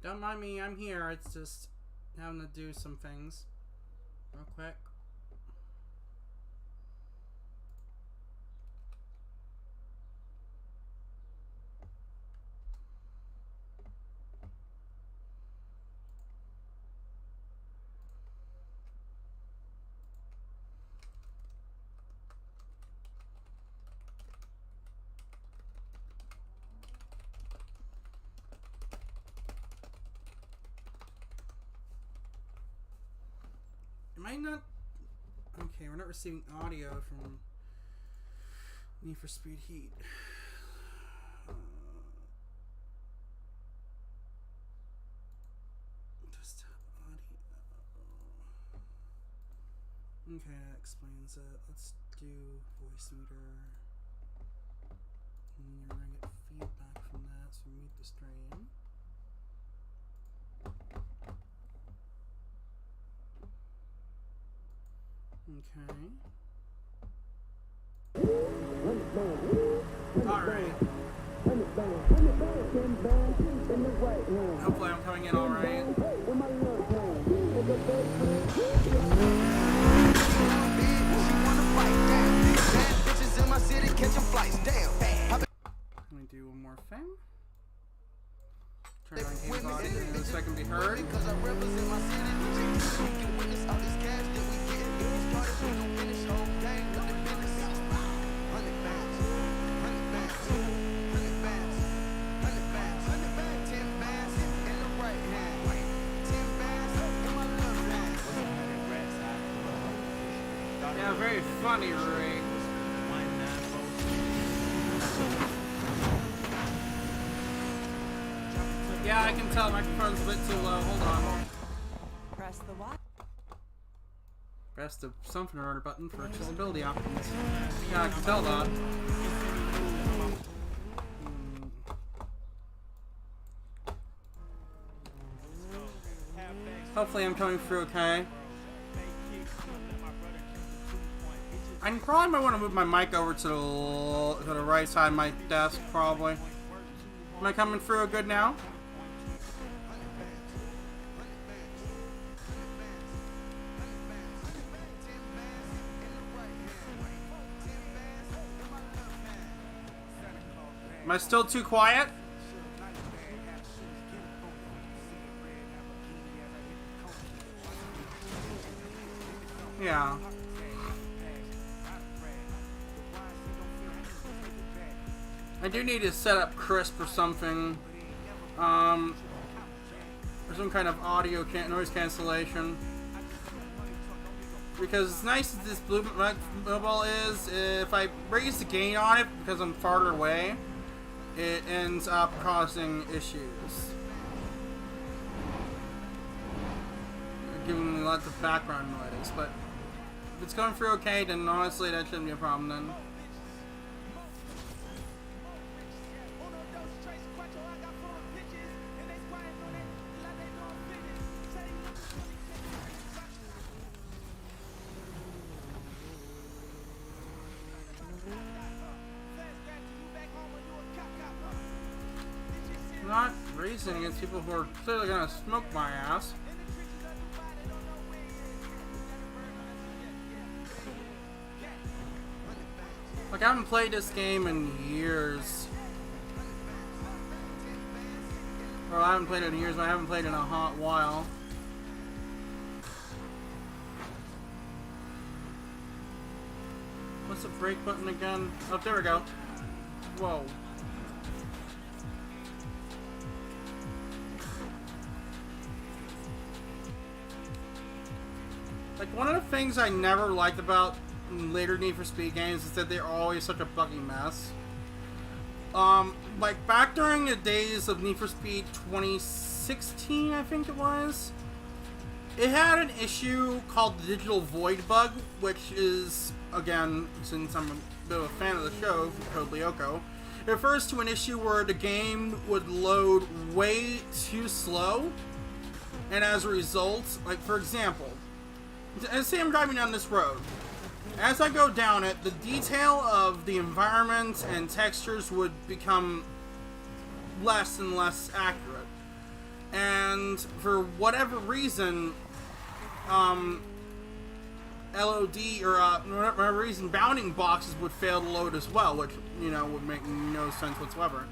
Don't mind me, I'm here. It's just having to do some things real quick. Am I not... Okay, we're not receiving audio from Need for Speed Heat. Just audio. Okay, that explains it. Let's do voice meter. And you're gonna get feedback from that, so mute the stream. Okay. Alright. Hopefully I'm coming in alright. Let me do one more thing. Turn on games audio so I can be heard. Yeah, very funny, Ray. Yeah, I can tell the microphone's a bit too low. Hold on. Press the what? Press the something or other button for accessibility options. Yeah, I can tell that. Hopefully I'm coming through okay. I probably might want to move my mic over to the right side of my desk, probably. Am I coming through good now? Am I still too quiet? Yeah. I do need to set up Crisp or something. Or some kind of audio noise cancellation. Because as nice as this Blue Mobile is, if I raise the gain on it because I'm farther away, it ends up causing issues. Giving me lots of background noise, but if it's going through okay, then honestly that shouldn't be a problem then. Not racing against people who are clearly gonna smoke my ass. Like, I haven't played this game in years. Well, I haven't played it in years, but I haven't played it in a hot while. What's the brake button again? Oh, there we go. Whoa. Like, one of the things I never liked about later Need for Speed games is that they're always such a buggy mess. Like, back during the days of Need for Speed 2016, I think it was, it had an issue called the Digital Void bug, which is, again, since I'm a bit of a fan of the show, Code Lyoko, it refers to an issue where the game would load way too slow, and as a result, like, for example, say I'm driving down this road. As I go down it, the detail of the environment and textures would become less and less accurate. and for whatever reason, LOD or whatever reason, bounding boxes would fail to load as well, which, you know, would make no sense whatsoever.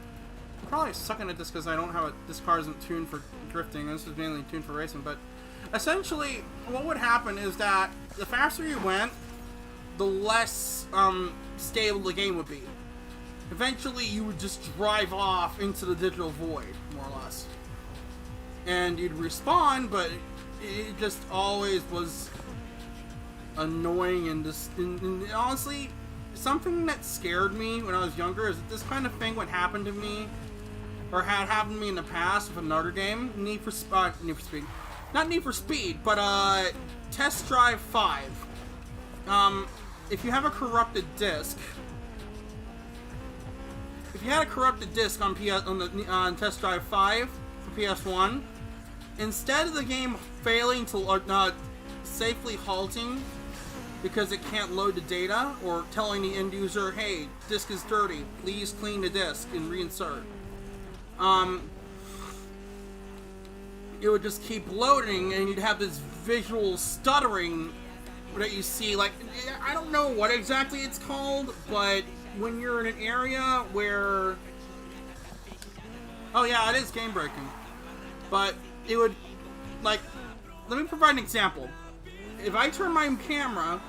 I'm probably sucking at this because I don't have a, this car isn't tuned for drifting. This is mainly tuned for racing, but essentially what would happen is that the faster you went, the less stable the game would be. Eventually you would just drive off into the digital void, more or less. And you'd respawn, but it just always was annoying and just, and honestly, something that scared me when I was younger is that this kind of thing would happen to me, or had happened to me in the past with another game, Need for Speed. Not Need for Speed, but Test Drive 5. If you have a corrupted disc, if you had a corrupted disc on Test Drive 5 for PS1, instead of the game failing to safely halting because it can't load the data, or telling the end user, hey, disk is dirty, please clean the disk and reinsert, it would just keep loading, and you'd have this visual stuttering that you see. Like, I don't know what exactly it's called, but when you're in an area where, oh yeah, it is game breaking, but it would, like, let me provide an example. If I turn my camera,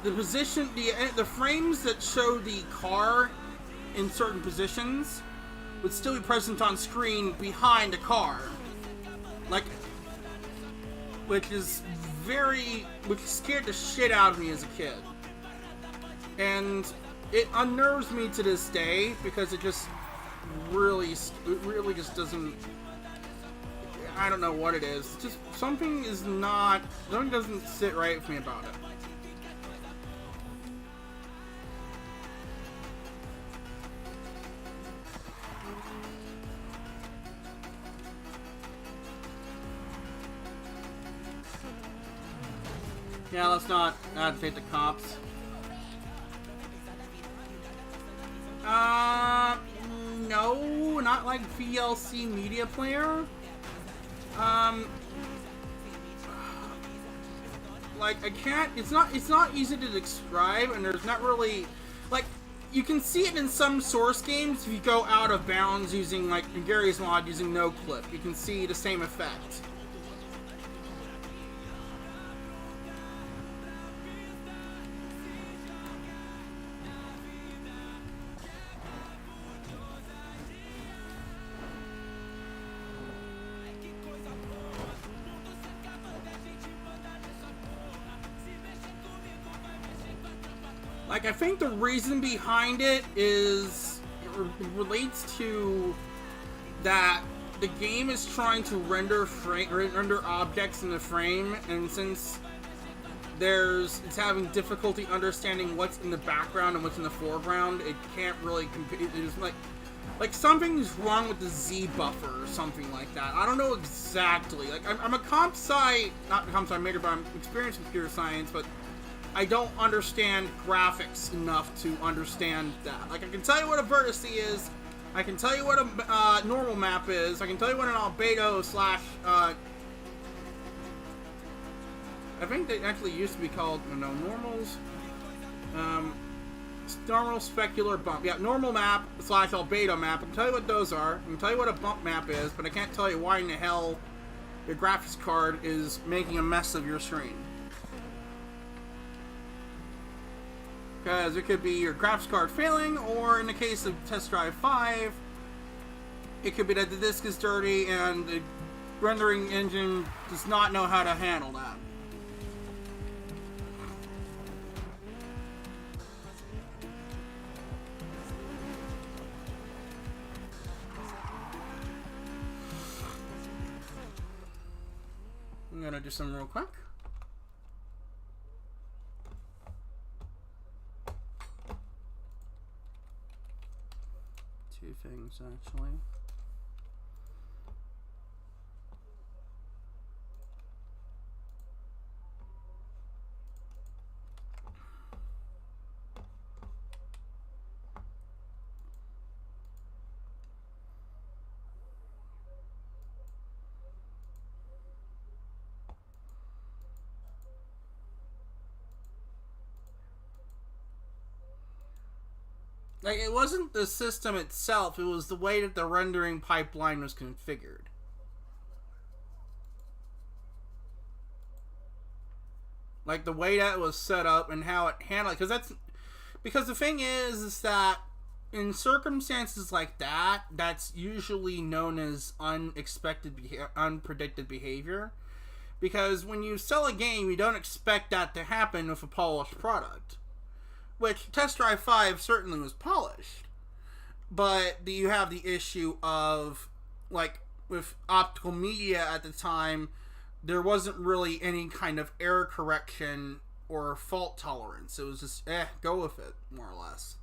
the position, the frames that show the car in certain positions would still be present on screen behind the car. Like, which scared the shit out of me as a kid. And it unnerves me to this day because it really just doesn't, I don't know what it is. It's just something doesn't sit right with me about it. Yeah, let's not agitate the cops. No, not like VLC media player. Like, I can't, it's not easy to describe, and there's not really, like, you can see it in some source games if you go out of bounds using, like, in Gary's mod using no clip. You can see the same effect. Like, I think the reason behind it relates to that the game is trying to render objects in the frame, and since it's having difficulty understanding what's in the background and what's in the foreground, it can't really compare. It's like something's wrong with the Z buffer or something like that. I don't know exactly. Like, I'm a comp sci, not comp sci major, but I'm experienced in computer science, but I don't understand graphics enough to understand that. Like, I can tell you what a vertex is, I can tell you what a normal map is, I can tell you what an albedo slash, I think they actually used to be called, normals, normal specular bump. Yeah, normal map slash albedo map. I can tell you what those are, I can tell you what a bump map is, but I can't tell you why in the hell your graphics card is making a mess of your screen. Because it could be your graphics card failing, or in the case of Test Drive 5, it could be that the disk is dirty and the rendering engine does not know how to handle that. I'm gonna do some real quick. Two things, actually. Like, it wasn't the system itself, it was the way that the rendering pipeline was configured. Like, the way that it was set up and how it handled it. Because the thing is that in circumstances like that, that's usually known as unpredicted behavior. Because when you sell a game, you don't expect that to happen with a polished product. Which, Test Drive 5 certainly was polished. But you have the issue of, like, with optical media at the time, there wasn't really any kind of error correction or fault tolerance. It was just, go with it, more or less.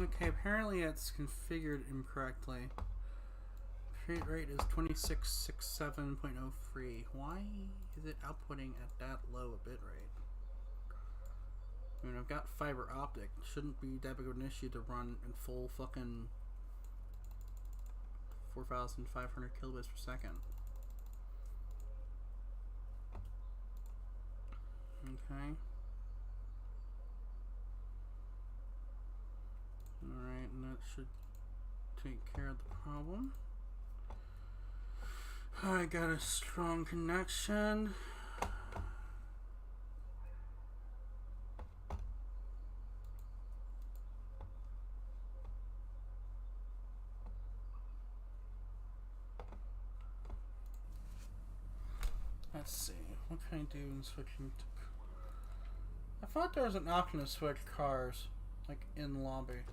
Okay, apparently it's configured incorrectly. Frame rate is 2667.03. Why is it outputting at that low a bit rate? I mean, I've got fiber optic. Shouldn't be that big of an issue to run in full fucking 4,500 kilobits per second. Okay. Alright, and that should take care of the problem. I got a strong connection. Let's see, what can I do in switching to... I thought there was an option to switch cars, like in lobby.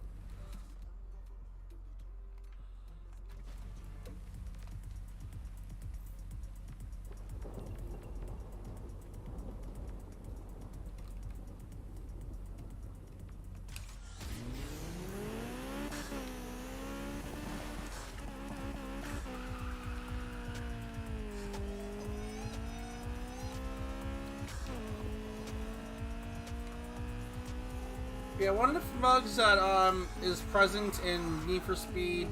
Yeah, one of the bugs that is present in Need for Speed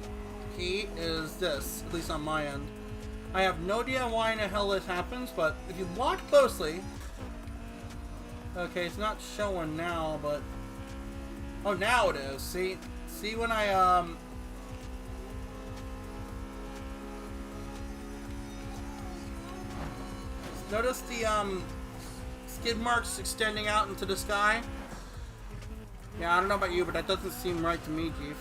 Heat is this, at least on my end. I have no idea why in the hell this happens, but if you watch closely... Okay, it's not showing now, but... Oh, now it is. See when I, Notice the, skid marks extending out into the sky? Yeah, I don't know about you, but that doesn't seem right to me, Chief.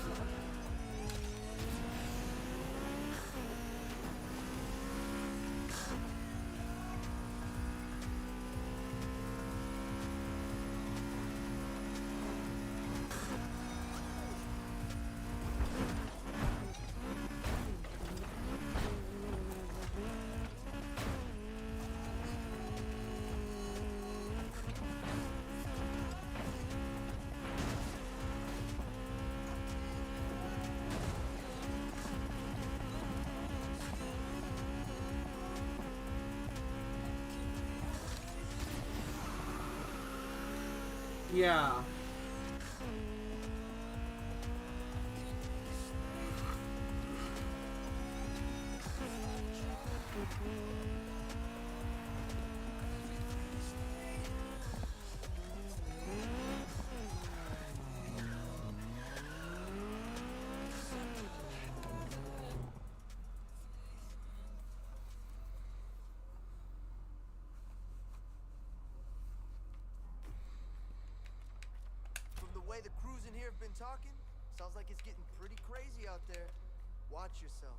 Yeah. From the way the crews in here have been talking, sounds like it's getting pretty crazy out there. Watch yourself.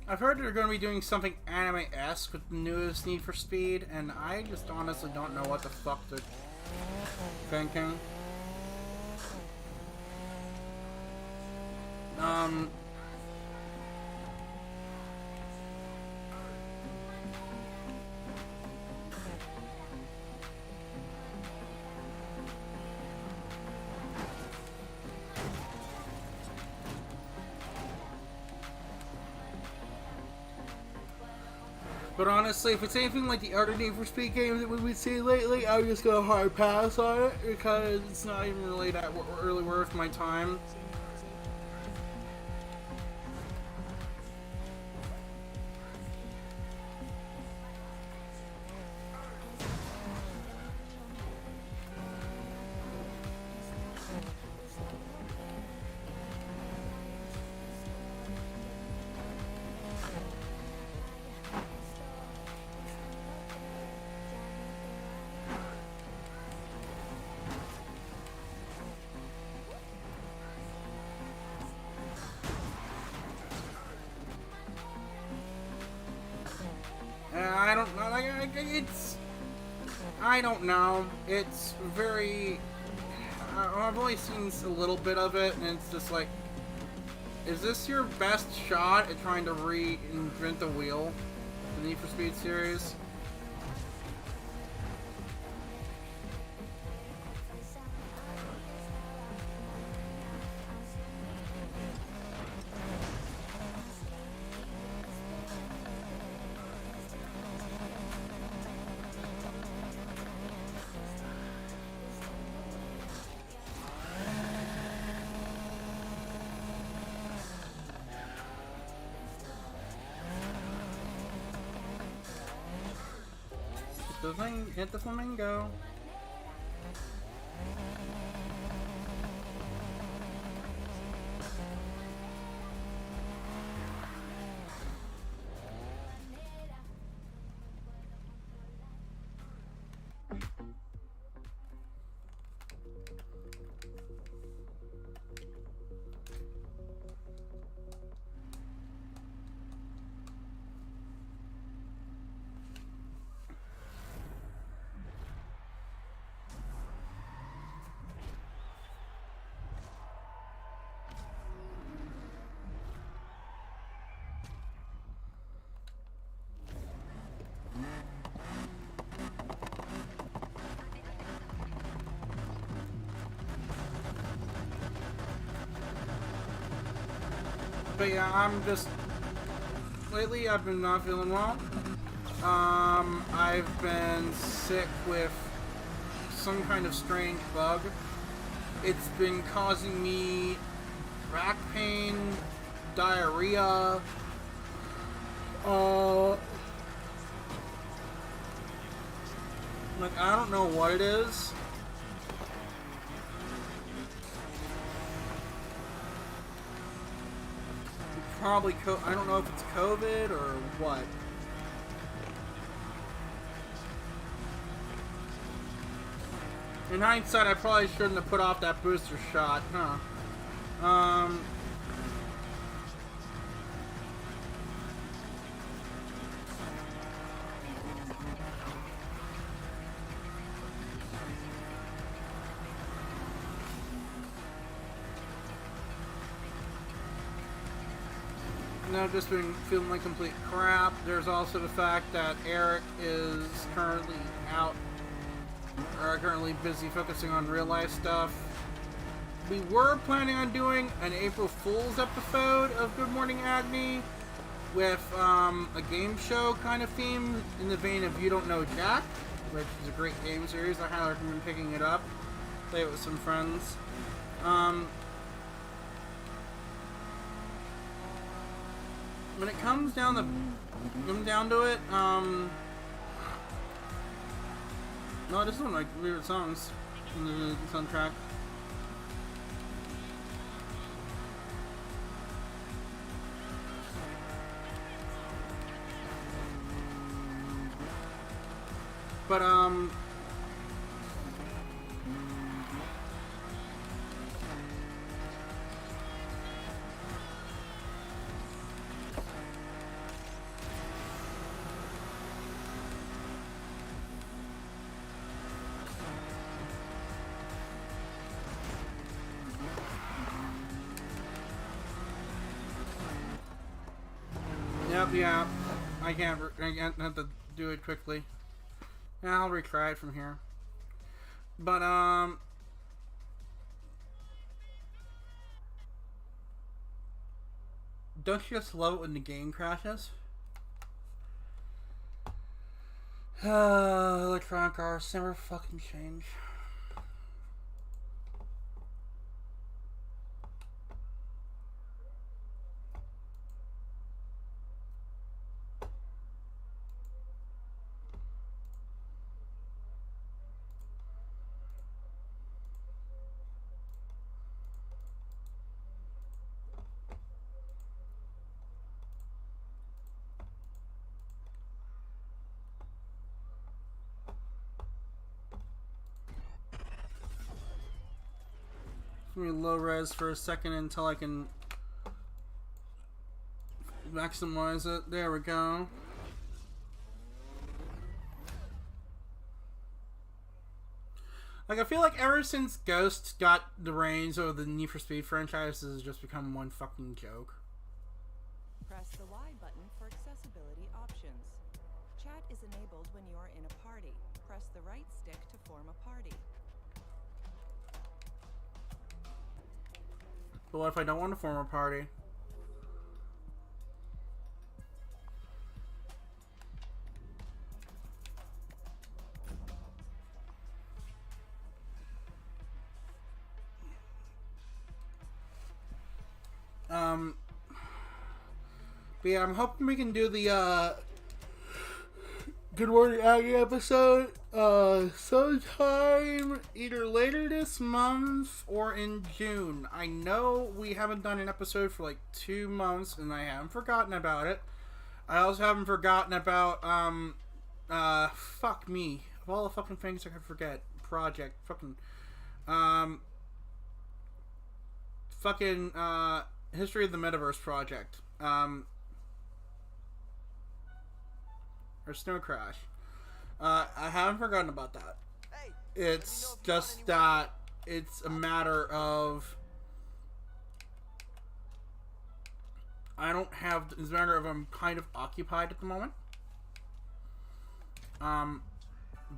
I've heard they're going to be doing something anime-esque with the newest Need for Speed, and I just honestly don't know what the fuck they're thinking. But honestly, if it's anything like the other Need for Speed games that we've been seeing lately, I'm just gonna hard pass on it because it's not even really that really worth my time. I don't know, like, I don't know, it's very, I've only seen a little bit of it, and it's just like, is this your best shot at trying to reinvent the wheel, the Need for Speed series? Hit the flamingo. But yeah, I'm just, lately I've been not feeling well. I've been sick with some kind of strange bug. It's been causing me back pain, diarrhea, like, I don't know what it is. Probably I don't know if it's COVID or what. In hindsight, I probably shouldn't have put off that booster shot, huh? I've just been feeling like complete crap. There's also the fact that Eric is currently currently busy focusing on real life stuff. We were planning on doing an April Fool's episode of Good Morning Agony with a game show kind of theme in the vein of You Don't Know Jack, which is a great game series. I highly recommend picking it up. Play it with some friends. When it comes down to it, no, this is one of my favorite songs in the soundtrack. But yeah, I can't have to do it quickly. I'll retry it from here. But, don't you just love it when the game crashes? Electronic arts never fucking change. Let me low res for a second until I can maximize it. There we go. Like, I feel like ever since Ghost got the reins over the Need for Speed franchise, this has just become one fucking joke. Press the Y button for accessibility options. Chat is enabled when you are in a party. Press the right stick to form a party. But what if I don't want to form a party? But yeah, I'm hoping we can do the Good Morning Aggie episode sometime either later this month or in June. I know we haven't done an episode for like 2 months, and I haven't forgotten about it. I also haven't forgotten about fuck me, of all the fucking things I could forget. Project History of the Metaverse project. Or Snow Crash. I haven't forgotten about that. Hey, It's just that it's a matter of it's a matter of I'm kind of occupied at the moment.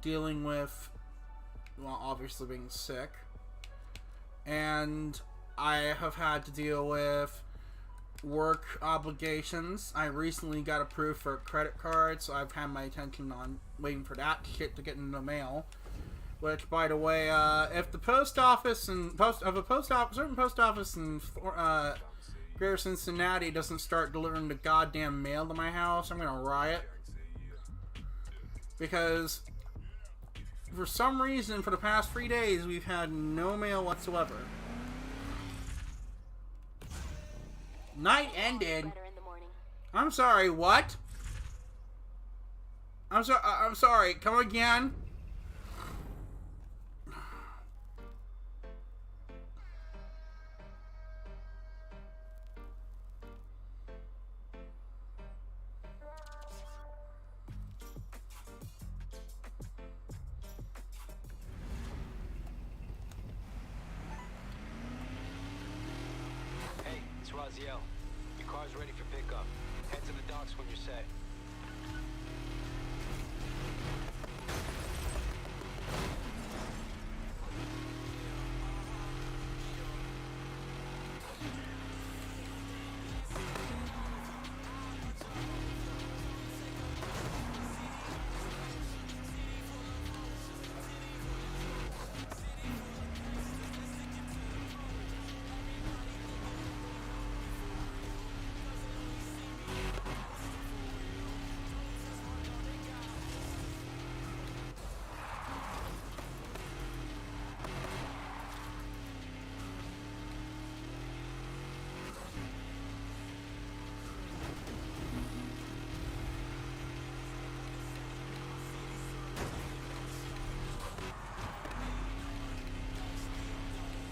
Dealing with, well, obviously being sick. And I have had to deal with work obligations. I recently got approved for a credit card, so I've had my attention on waiting for that shit to get in the mail. Which, by the way, if the post office and certain post office in Greater Cincinnati doesn't start delivering the goddamn mail to my house, I'm gonna riot. Because for some reason, for the past 3 days, we've had no mail whatsoever. Night ended. I'm sorry, what? I'm sorry, come again? Hey, it's Raziel. Your car's car's ready for pickup. Head to the docks when you're set.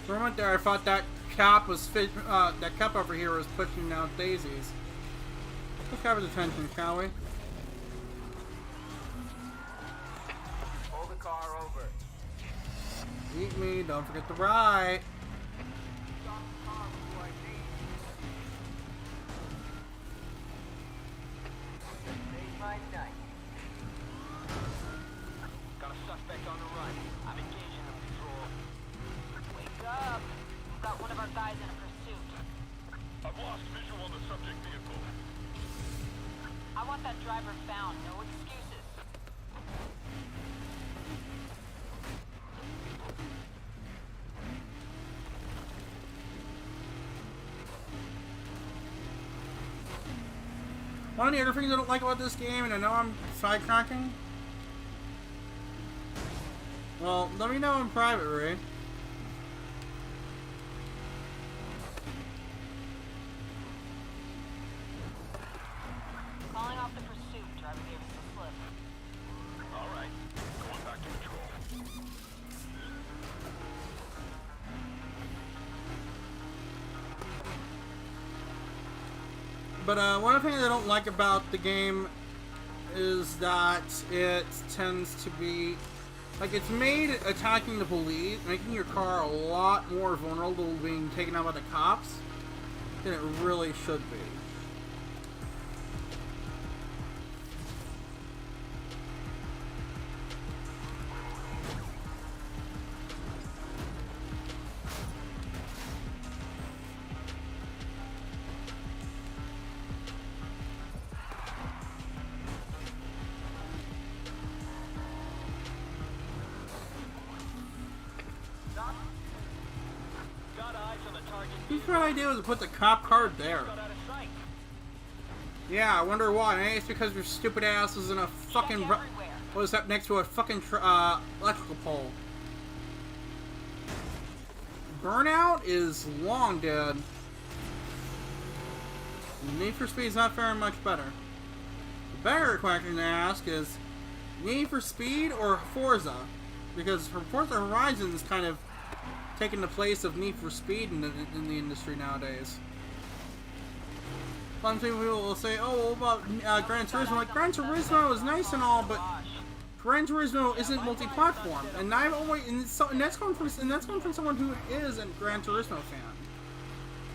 For a moment there, I thought that cop was that cop over here was pushing down daisies. Let's have his attention, shall we? Pull the car over. Eat me, don't forget the ride. Stop the car before I leave. Made my night. Got a suspect on the run. I'm engaging the patrol. Wake up! We've got one of our guys in a pursuit. I've lost visual on the subject vehicle. I want that driver found. No excuses. One of the other things I don't like about this game, and I know I'm sidetracking. Well, let me know in private, Ray. Calling off the pursuit. Driver gave us the slip. All right, going back to patrol. But one of the things I don't like about the game is that it tends to be like it's made attacking the police, making your car a lot more vulnerable to being taken out by the cops than it really should be. Got eyes on the target. Whose good idea was to put the cop car there? Got out of sight. Yeah, I wonder why. Maybe it's because your stupid ass was in a fucking... everywhere. What was that next to a fucking electrical pole? Burnout is long dead. Need for Speed is not very much better. The better question to ask is Need for Speed or Forza? Because Forza Horizon is kind of taking the place of Need for Speed in the industry nowadays. Some people will say, "Oh, what about Gran Turismo?" Like, Gran Turismo is nice and all, but Gran Turismo isn't multi-platform, and I've always and that's coming from someone who is a Gran Turismo fan.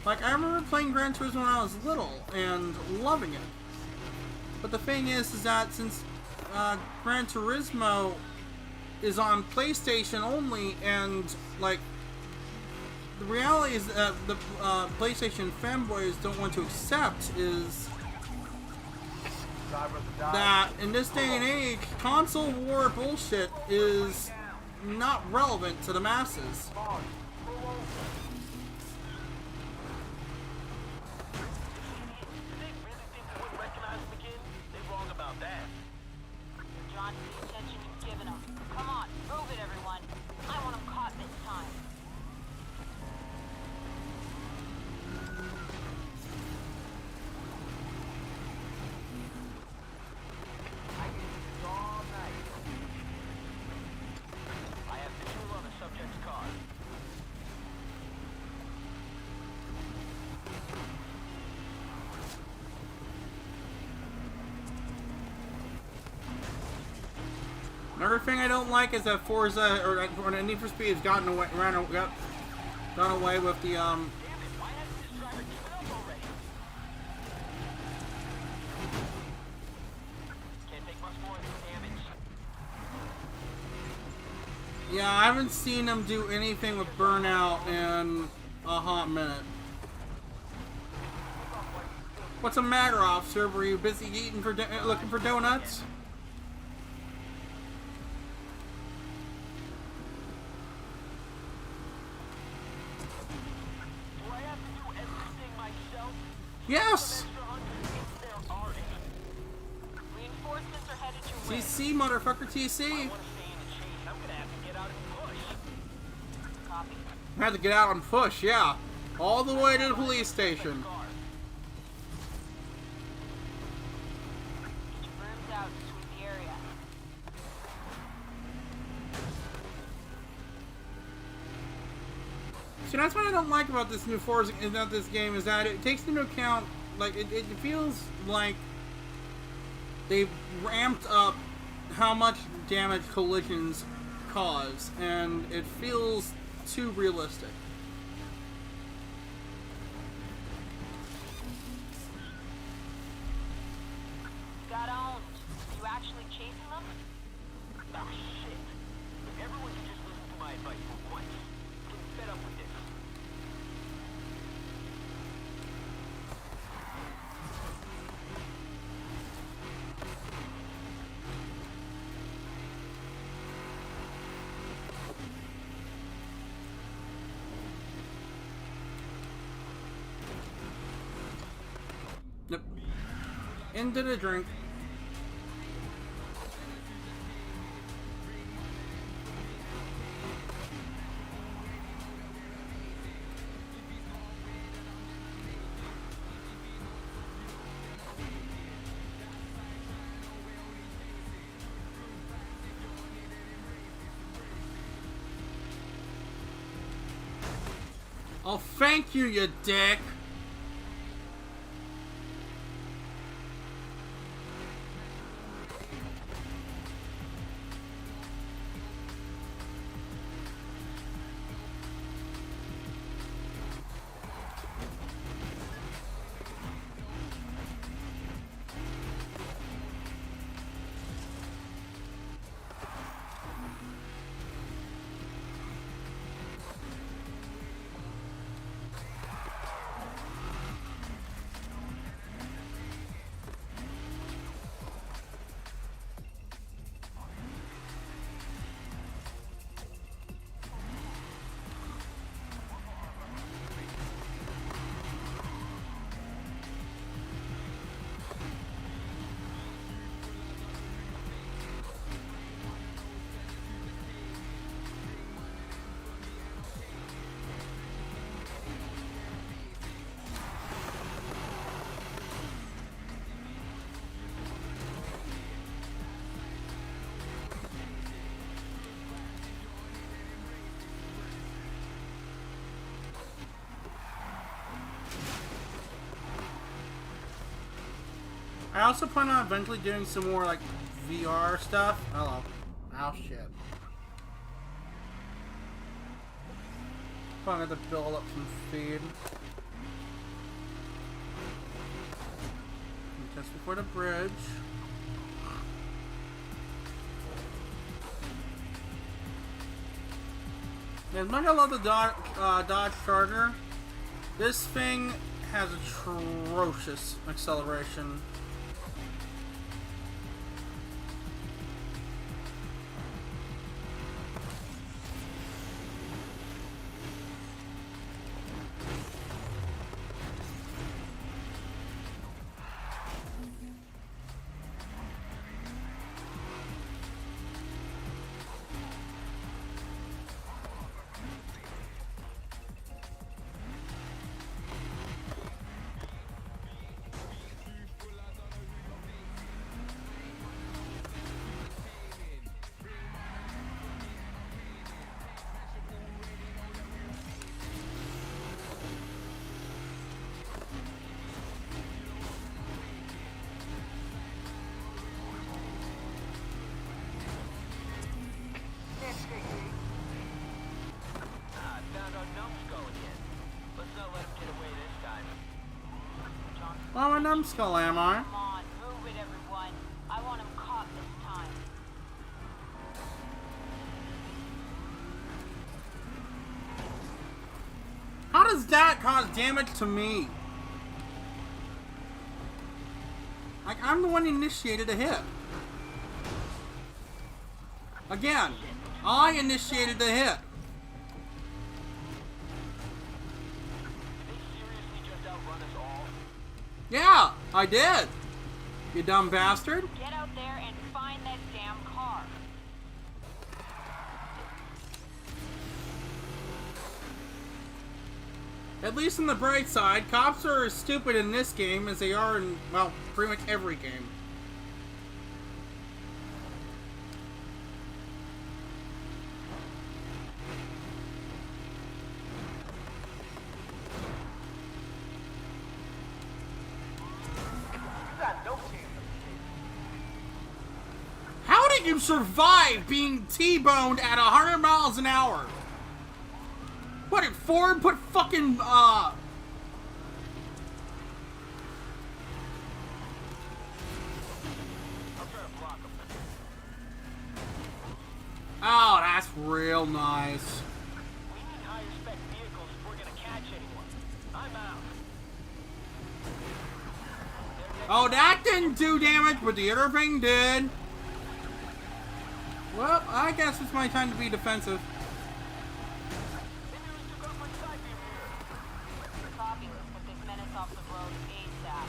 Like, I remember playing Gran Turismo when I was little and loving it. But the thing is that since Gran Turismo is on PlayStation only, and like the reality is that the PlayStation fanboys don't want to accept is that in this day and age, console war bullshit is not relevant to the masses. John, the attention you've given him. Come on, prove it, everyone. I want him caught this time. I can do this all night. I have visual on the subject's car. Another thing I don't like is that Forza or Need for Speed has gone away with the Yeah, I haven't seen them do anything with Burnout in a hot minute. What's the matter, officer? Were you busy eating for looking for donuts? Do I have to do everything myself? Yes! Extra hunters if there are any. Reinforcements are headed your way. TC, motherfucker, TC. I want to stay in the chase. I'm gonna have to get out and push. Copy. I had to get out and push, yeah. All the way to the police station. Car. Get your brooms out and sweep the area. See, that's what I don't like about this new Forza, about this game, is that it takes into account, like, it feels like they've ramped up how much damage collisions cause, and it feels too realistic. Got owned. You actually chasing them? Ah, shit. If everyone can just listen to my advice for once, I'm fed up with this. Yep. Into the drink. Oh, thank you, you dick. I also plan on eventually doing some more, like, VR stuff. Hello. Oh, shit. Probably have to build up some speed. Just before the bridge. As much as I love the Dodge Charger, this thing has atrocious acceleration. Oh, a numbskull, am I? Come on, move it, everyone. I want him caught this time. does that cause damage to me? Like, I'm the one who initiated a hit. Again, I initiated the hit. Did they seriously just outrun us all? Yeah, I did. You dumb bastard. Get out there and find that damn car. At least on the bright side, cops are as stupid in this game as they are in, well, pretty much every game. You got no chance of escape. How did you survive being T-boned at 100 miles an hour? What did Ford put fucking, I'm trying to block them. Oh, that's real nice. We need higher spec vehicles if we're gonna catch anyone. I'm out. Oh, that didn't do damage, but the other thing did. Well, I guess it's my time to be defensive. They nearly took off my side beam here. Copy. Let's get this menace off the road ASAP.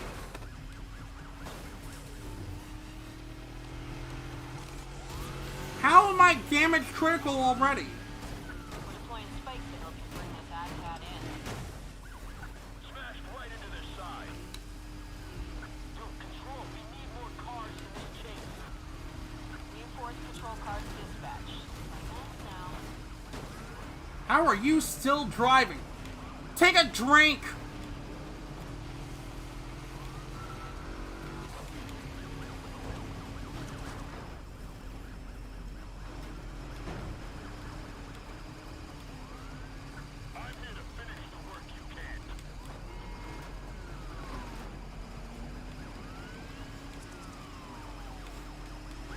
How am I damage critical already? We're deploying spikes to help you bring this ASAT in. Smashed right into their side. Dude, Control, we need more cars in this chase. Reinforced patrol cars dispatch. Thanks now. How are you still driving? Take a drink! I'm here to finish the work you can't.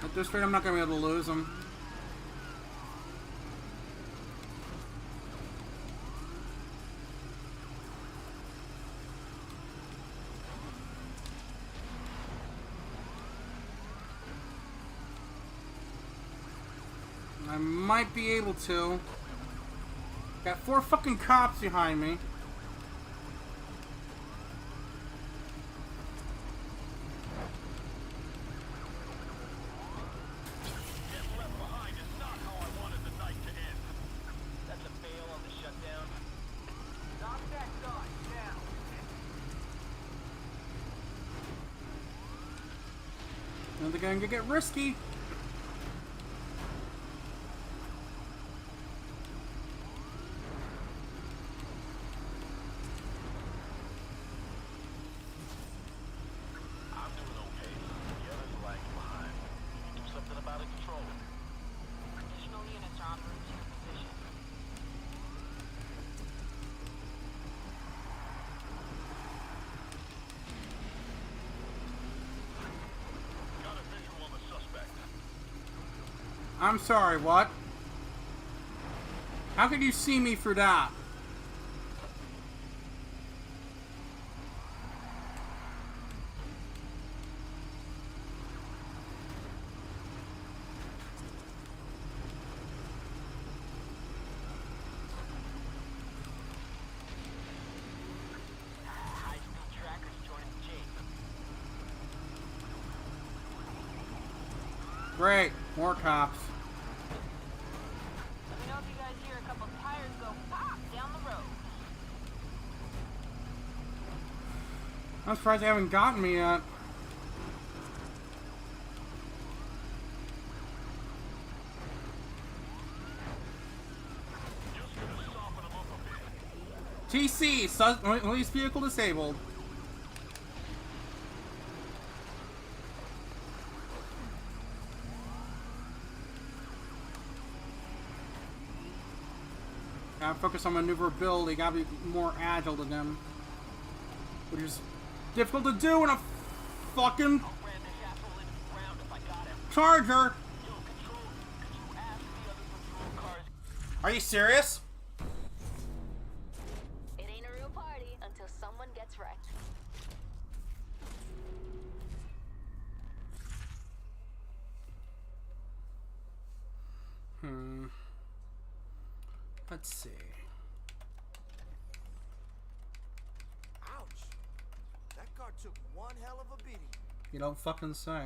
At this rate, I'm not gonna be able to lose them. I might be able to. Got 4 fucking cops behind me. Getting left behind is not how I wanted the night to end. That's a fail on the shutdown. Knock that guy down. And they're gonna get risky. I'm doing okay. The others are lagging behind. We need to do something about it, Control. Additional units are en route to your position. Got a visual on the suspect. I'm sorry, what? How could you see me through that? High-speed trackers joining the chase. Great, more cops. Let me know if you guys hear a couple tires go pop down the road. I'm surprised they haven't gotten me yet. Just gonna soften them up a bit. TC, police vehicle disabled. Gotta focus on maneuverability, gotta be more agile than them. Which is difficult to do in a fucking Ran this asshole into the ground if I got him. Charger. Yo, Control, could you ask the other patrol cars? Are you serious? It ain't Let's see. Ouch. That car took one hell of a beating. You don't fucking say.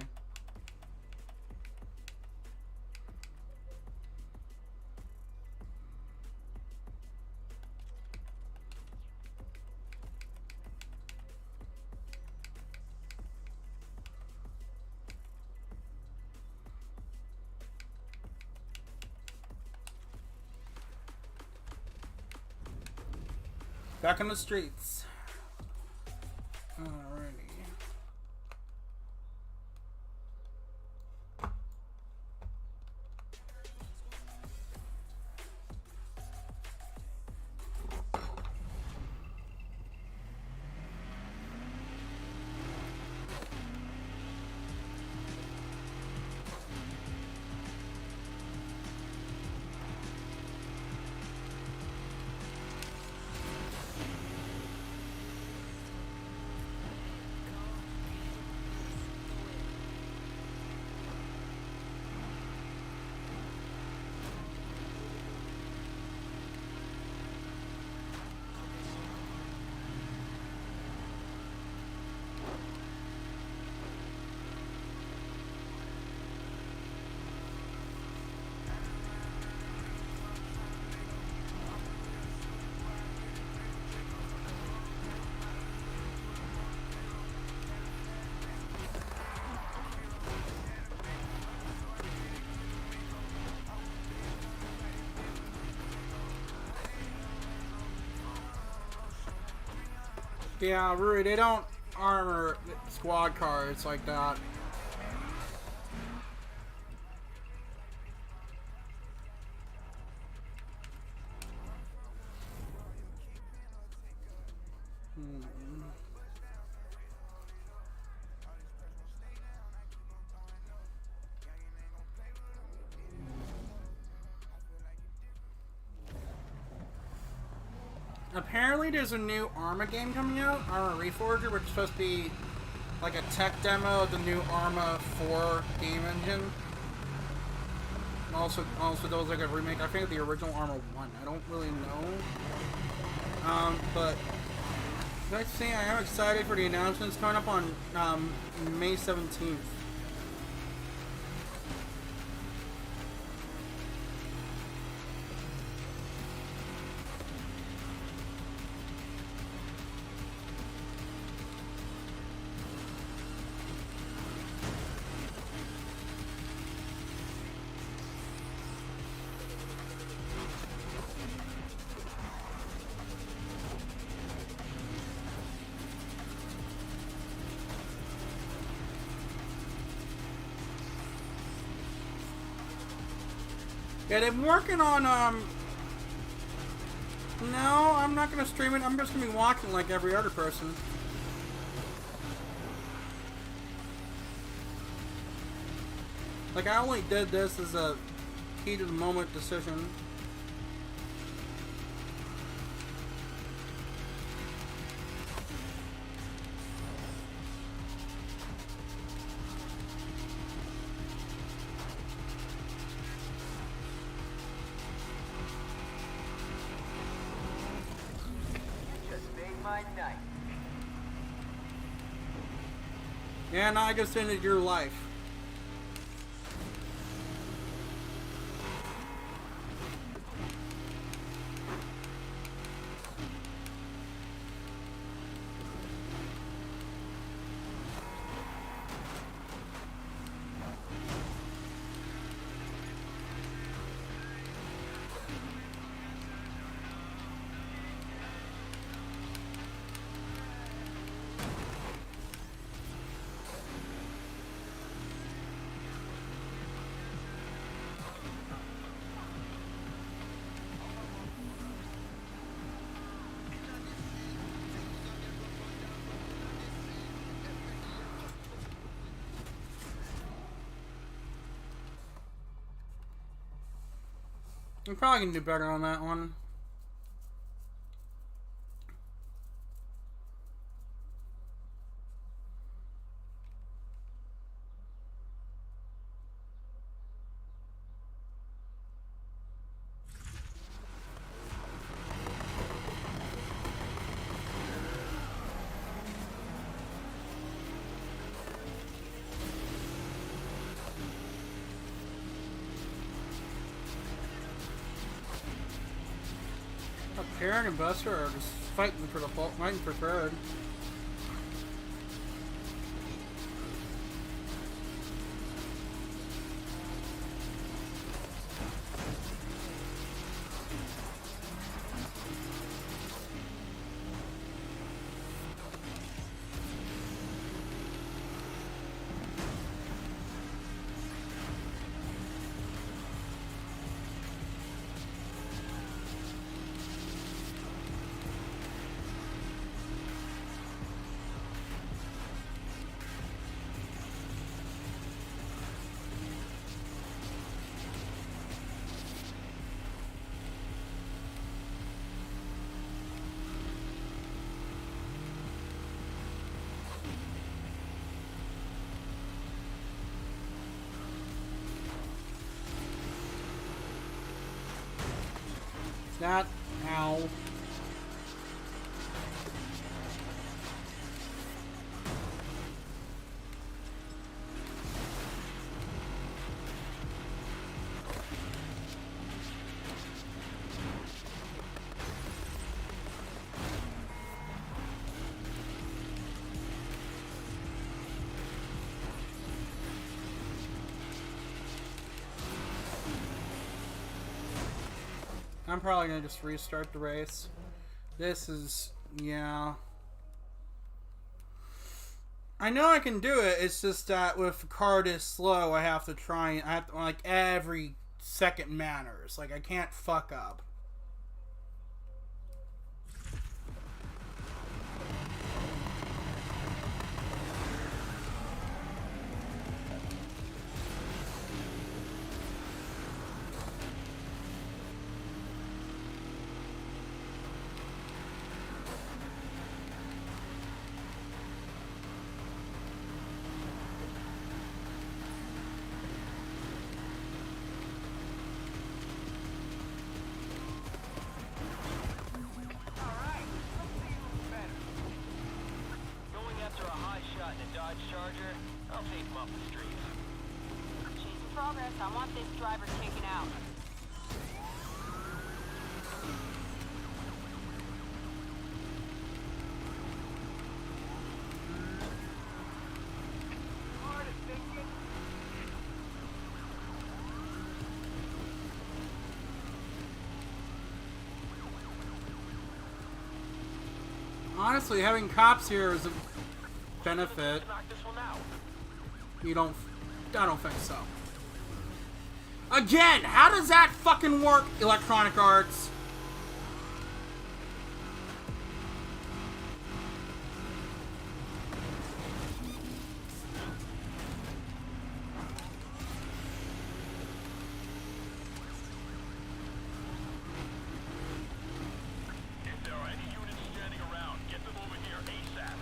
Back on the streets. Alrighty. Yeah, really, they don't armor squad cars like that. Apparently there's a new Arma game coming out, Arma Reforger, which is supposed to be like a tech demo of the new Arma 4 game engine. Also there was like a remake, I think, of the original Arma 1. I don't really know. But let's see, I am excited for the announcements coming up on May 17th. Yeah, they've been working on, no, I'm not gonna stream it, I'm just gonna be watching like every other person. Like, I only did this as a heat of the moment decision. Yeah, now I just ended your life. I'm probably gonna do better on that one. Karen and Buster are just fighting for third. That, ow. I'm probably gonna just restart the race. This is, yeah. I know I can do it, it's just that with the car this slow, I have to like, every second matters. Like, I can't fuck up. Charger, I'll take him off the streets. Chasing progress. I want this driver taken out. Honestly, having cops here is a benefit. Knock this one out. You don't... I don't think so. Again, how does that fucking work, Electronic Arts? If there are any units standing around, get them over here ASAP.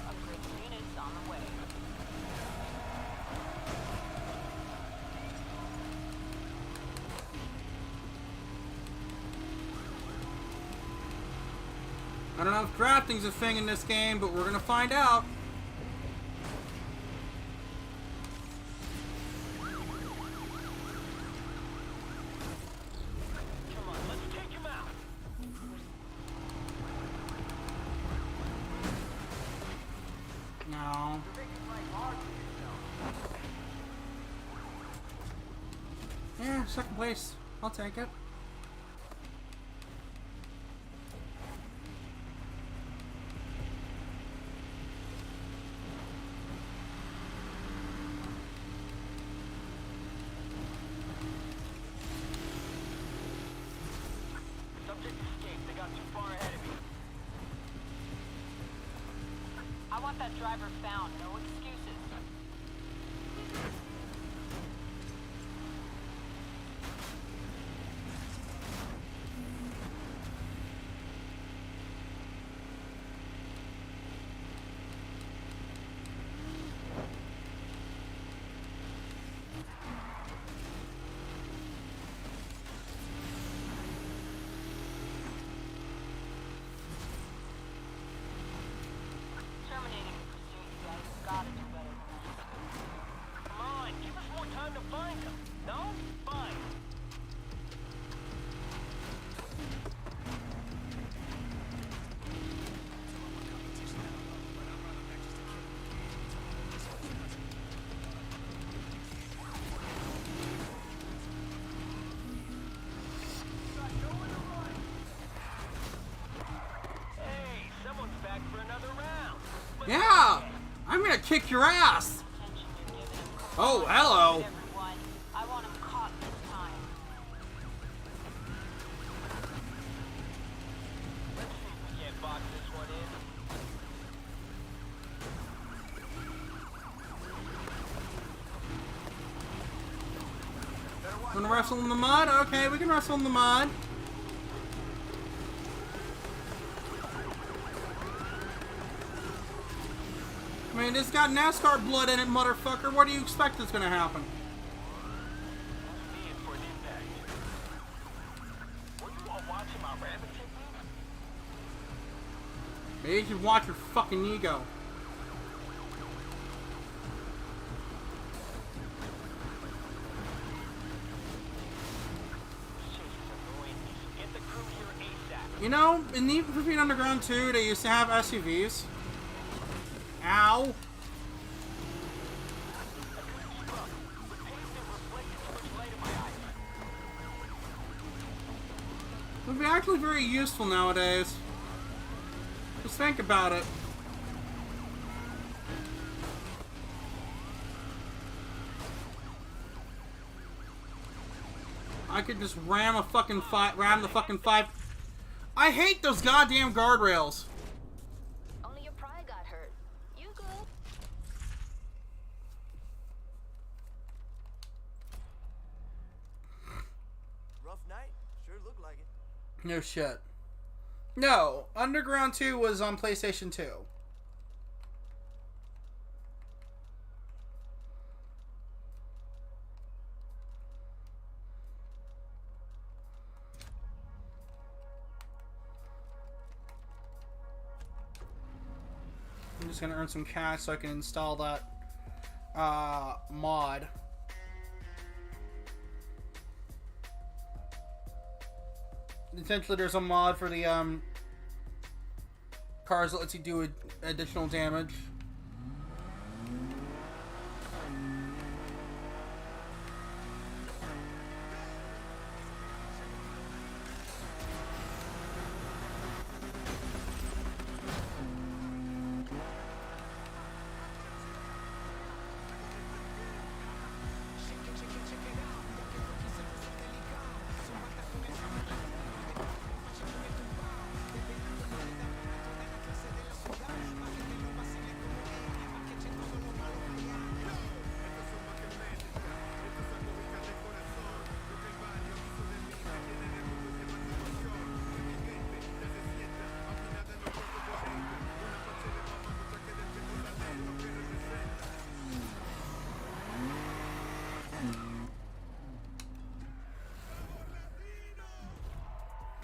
Upgraded units on the way. I don't know if drafting's a thing in this game, but we're gonna find out. Come on, let's take him out. No. Yeah, second place. I'll take it. Subject escaped. They got too far ahead of me. I want that driver found. No excuses. Terminating the pursuit, you guys. Gotta do Yeah! I'm gonna kick your ass! Attention you're giving him. Come Oh, on, hello. move it, everyone. I want him caught this time. Let's see if we can't box this one in. Wanna wrestle in the mud? Okay, we can wrestle in the mud. I mean, it's got NASCAR blood in it, motherfucker. What do you expect is gonna happen? Me in for an impact. Were you all watching my rabbit technique? Maybe you should watch your fucking ego. This chase is annoying me, so get the crew here ASAP. You know, in Need for Speed Underground 2, they used to have SUVs. Ow. I couldn't keep up. The pavement reflected too much light in my eyes. It would be actually very useful nowadays. Just think about it. I could just ram the fucking five. I hate those goddamn guardrails. Only your pride got hurt. You good? Rough night? Sure looked like it. No shit. No, Underground 2 was on PlayStation 2. I'm just gonna earn some cash so I can install that mod. Essentially, there's a mod for the cars that lets you do additional damage.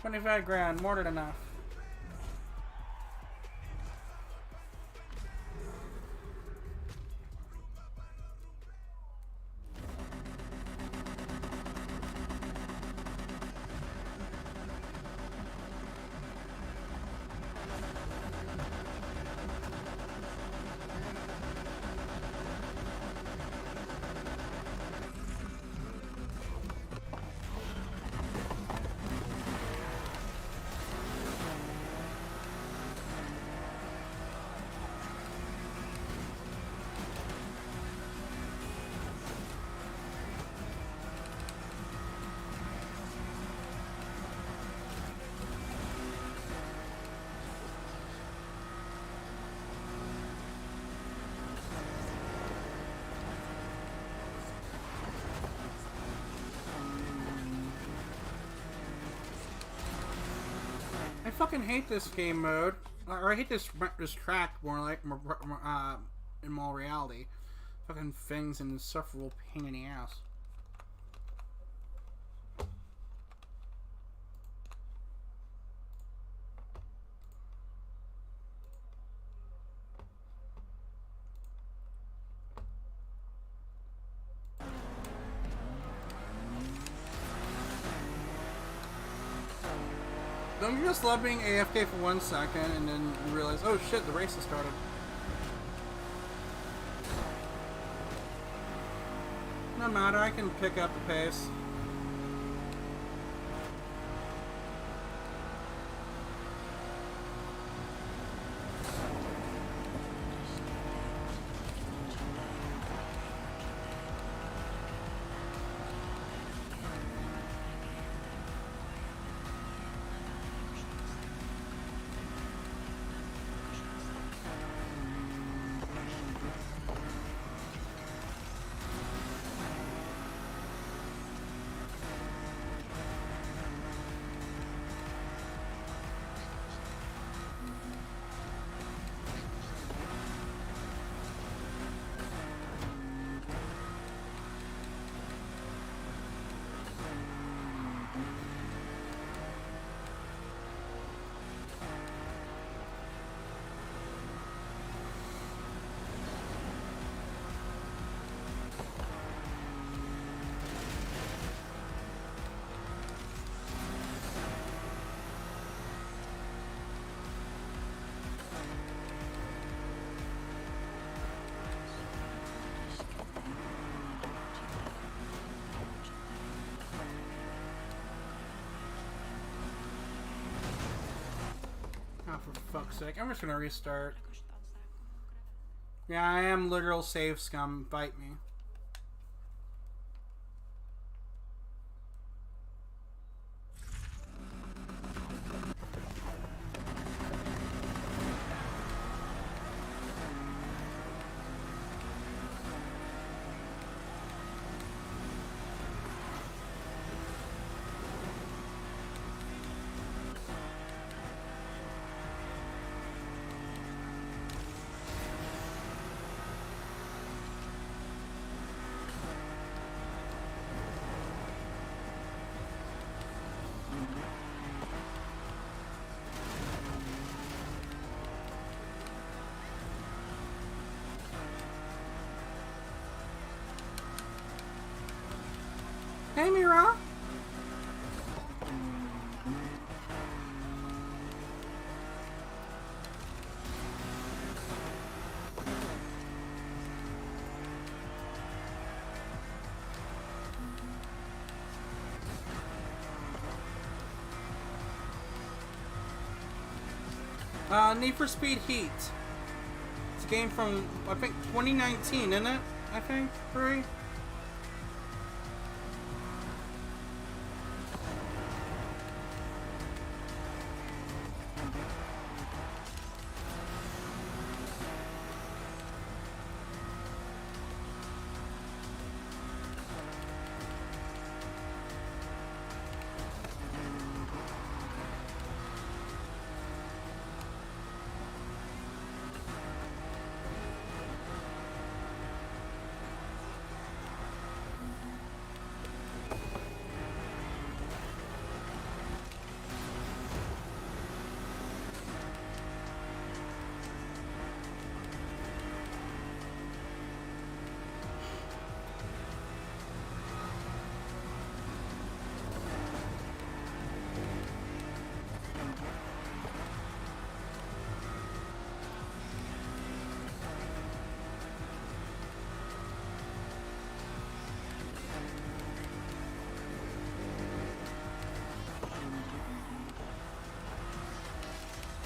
$25,000, more than enough. I fucking hate this game mode, or I hate this track in all reality. Fucking things an insufferable pain in the ass. Don't you just love being AFK for 1 second and then you realize, oh shit, the race has started. No matter, I can pick up the pace. Oh, for fuck's sake. I'm just gonna restart. Yeah, I am literal save scum. Bite me. Hey, Mira. Need for Speed Heat. It's a game from, I think, 2019, isn't it? I think, right?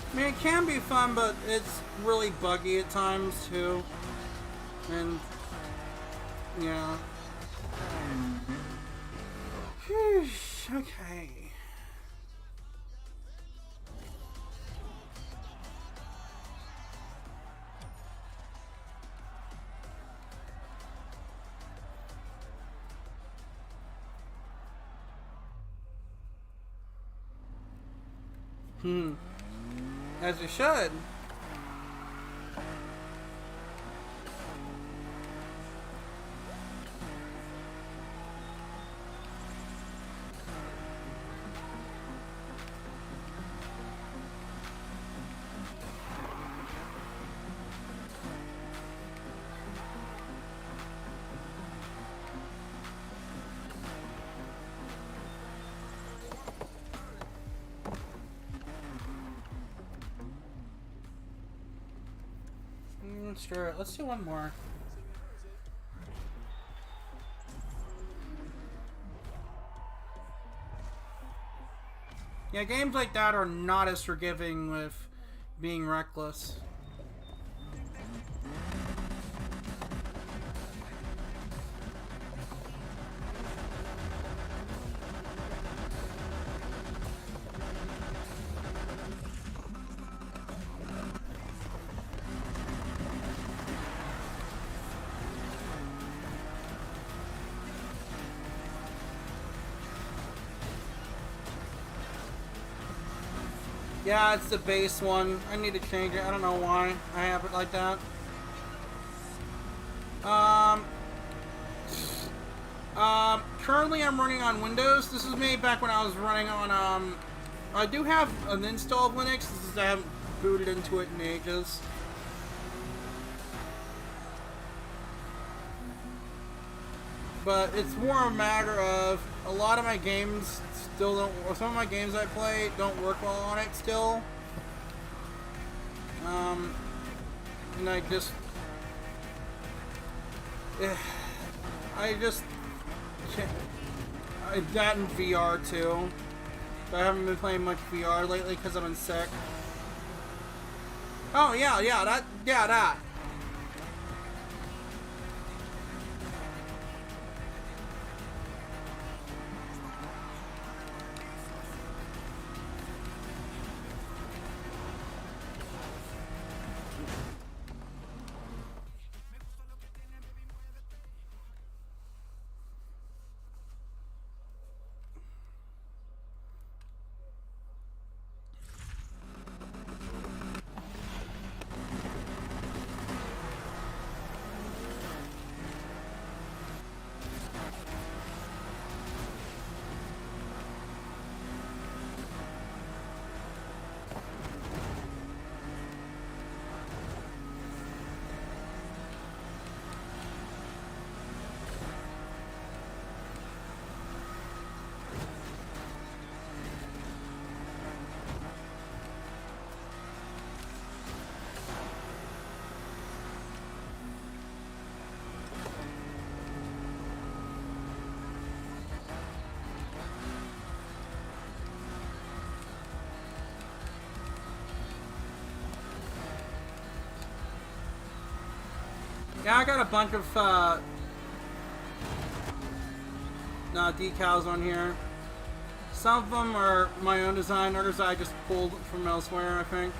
I mean, it can be fun, but it's really buggy at times, too. And, yeah. Whew, okay. As you should. Sure, let's do one more. Yeah, games like that are not as forgiving with being reckless. Yeah, it's the base one. I need to change it. I don't know why I have it like that. Currently I'm running on Windows. This was made back when I was running on, I do have an install of Linux. This is, I haven't booted into it in ages. But it's more a matter of a lot of my games still don't, or some of my games I play don't work well on it still. And I just can't. That in VR too. But I haven't been playing much VR lately because I've been sick. Oh yeah, that. Yeah, I got a bunch of decals on here. Some of them are my own design, others I just pulled from elsewhere, I think.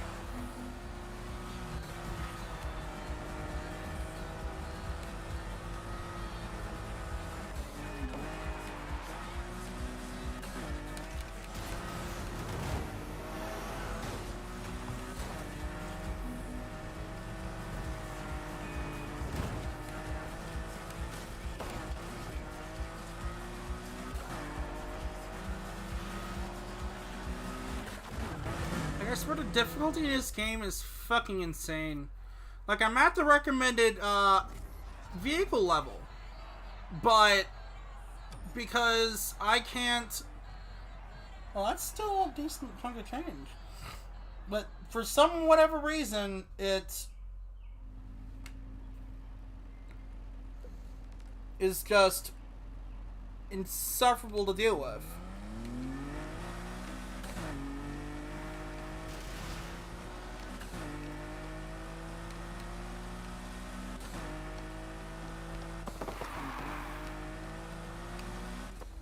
I swear the difficulty in this game is fucking insane. Like, I'm at the recommended vehicle level, but because I can't... Well, that's still a decent chunk of change. But for some whatever reason, it is just insufferable to deal with.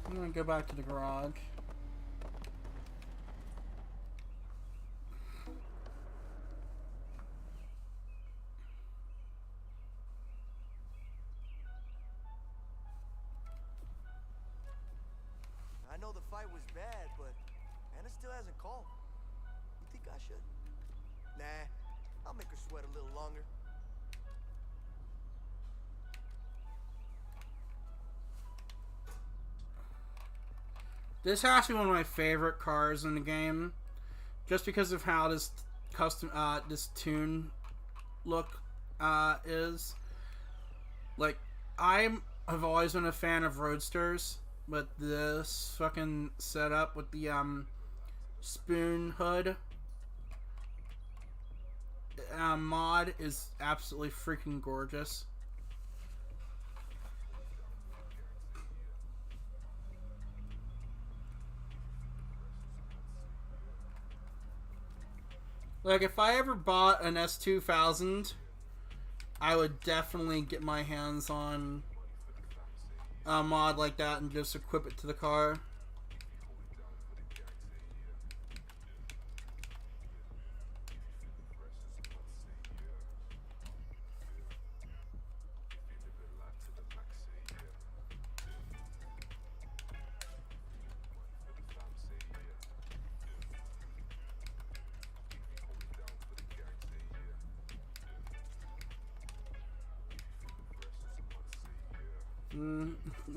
I'm gonna go back to the garage. I know the fight was bad, but Anna still hasn't called. You think I should? Nah, I'll make her sweat a little longer. This has to be one of my favorite cars in the game, just because of how this custom, this tune look is. Like, have always been a fan of roadsters, but this fucking setup with the spoon hood mod is absolutely freaking gorgeous. Like, if I ever bought an S2000, I would definitely get my hands on a mod like that and just equip it to the car.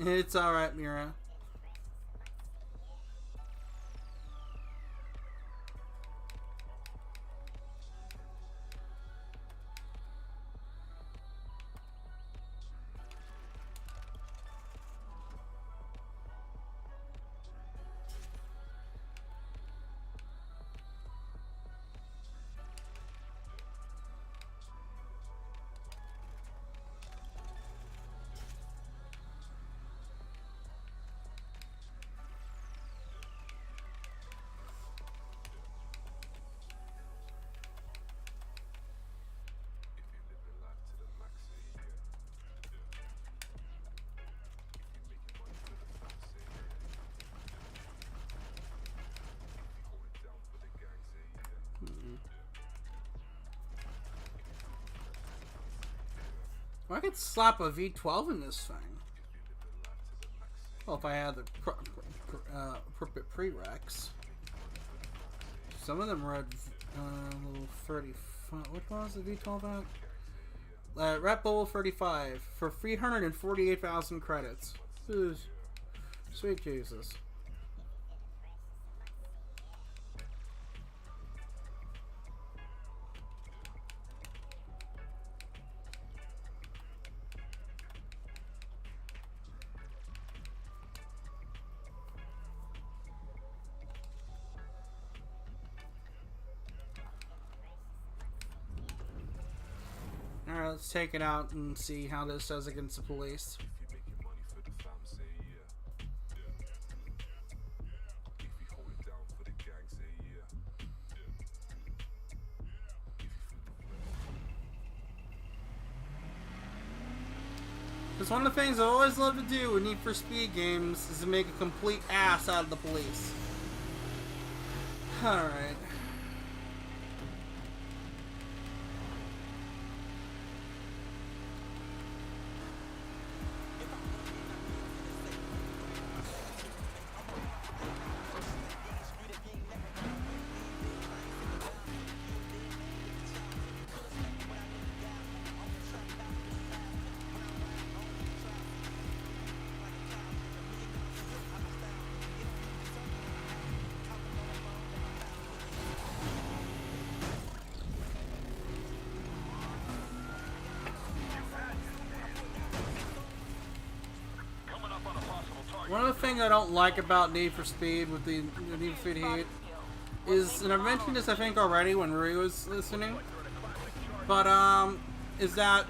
It's alright, Mira. Well, I could slap a V12 in this thing. Well, if I had the appropriate prereqs. Some of them read level 35. Which one was the V12 at? Red Bull 35 for 348,000 credits. Jeez. Sweet Jesus. Alright, let's take it out and see how this does against the police. Because one of the things I always love to do in Need for Speed games is to make a complete ass out of the police. Alright. One of the things I don't like about Need for Speed with the Need for Speed Heat is, and I've mentioned this I think already when Rui was listening, but is that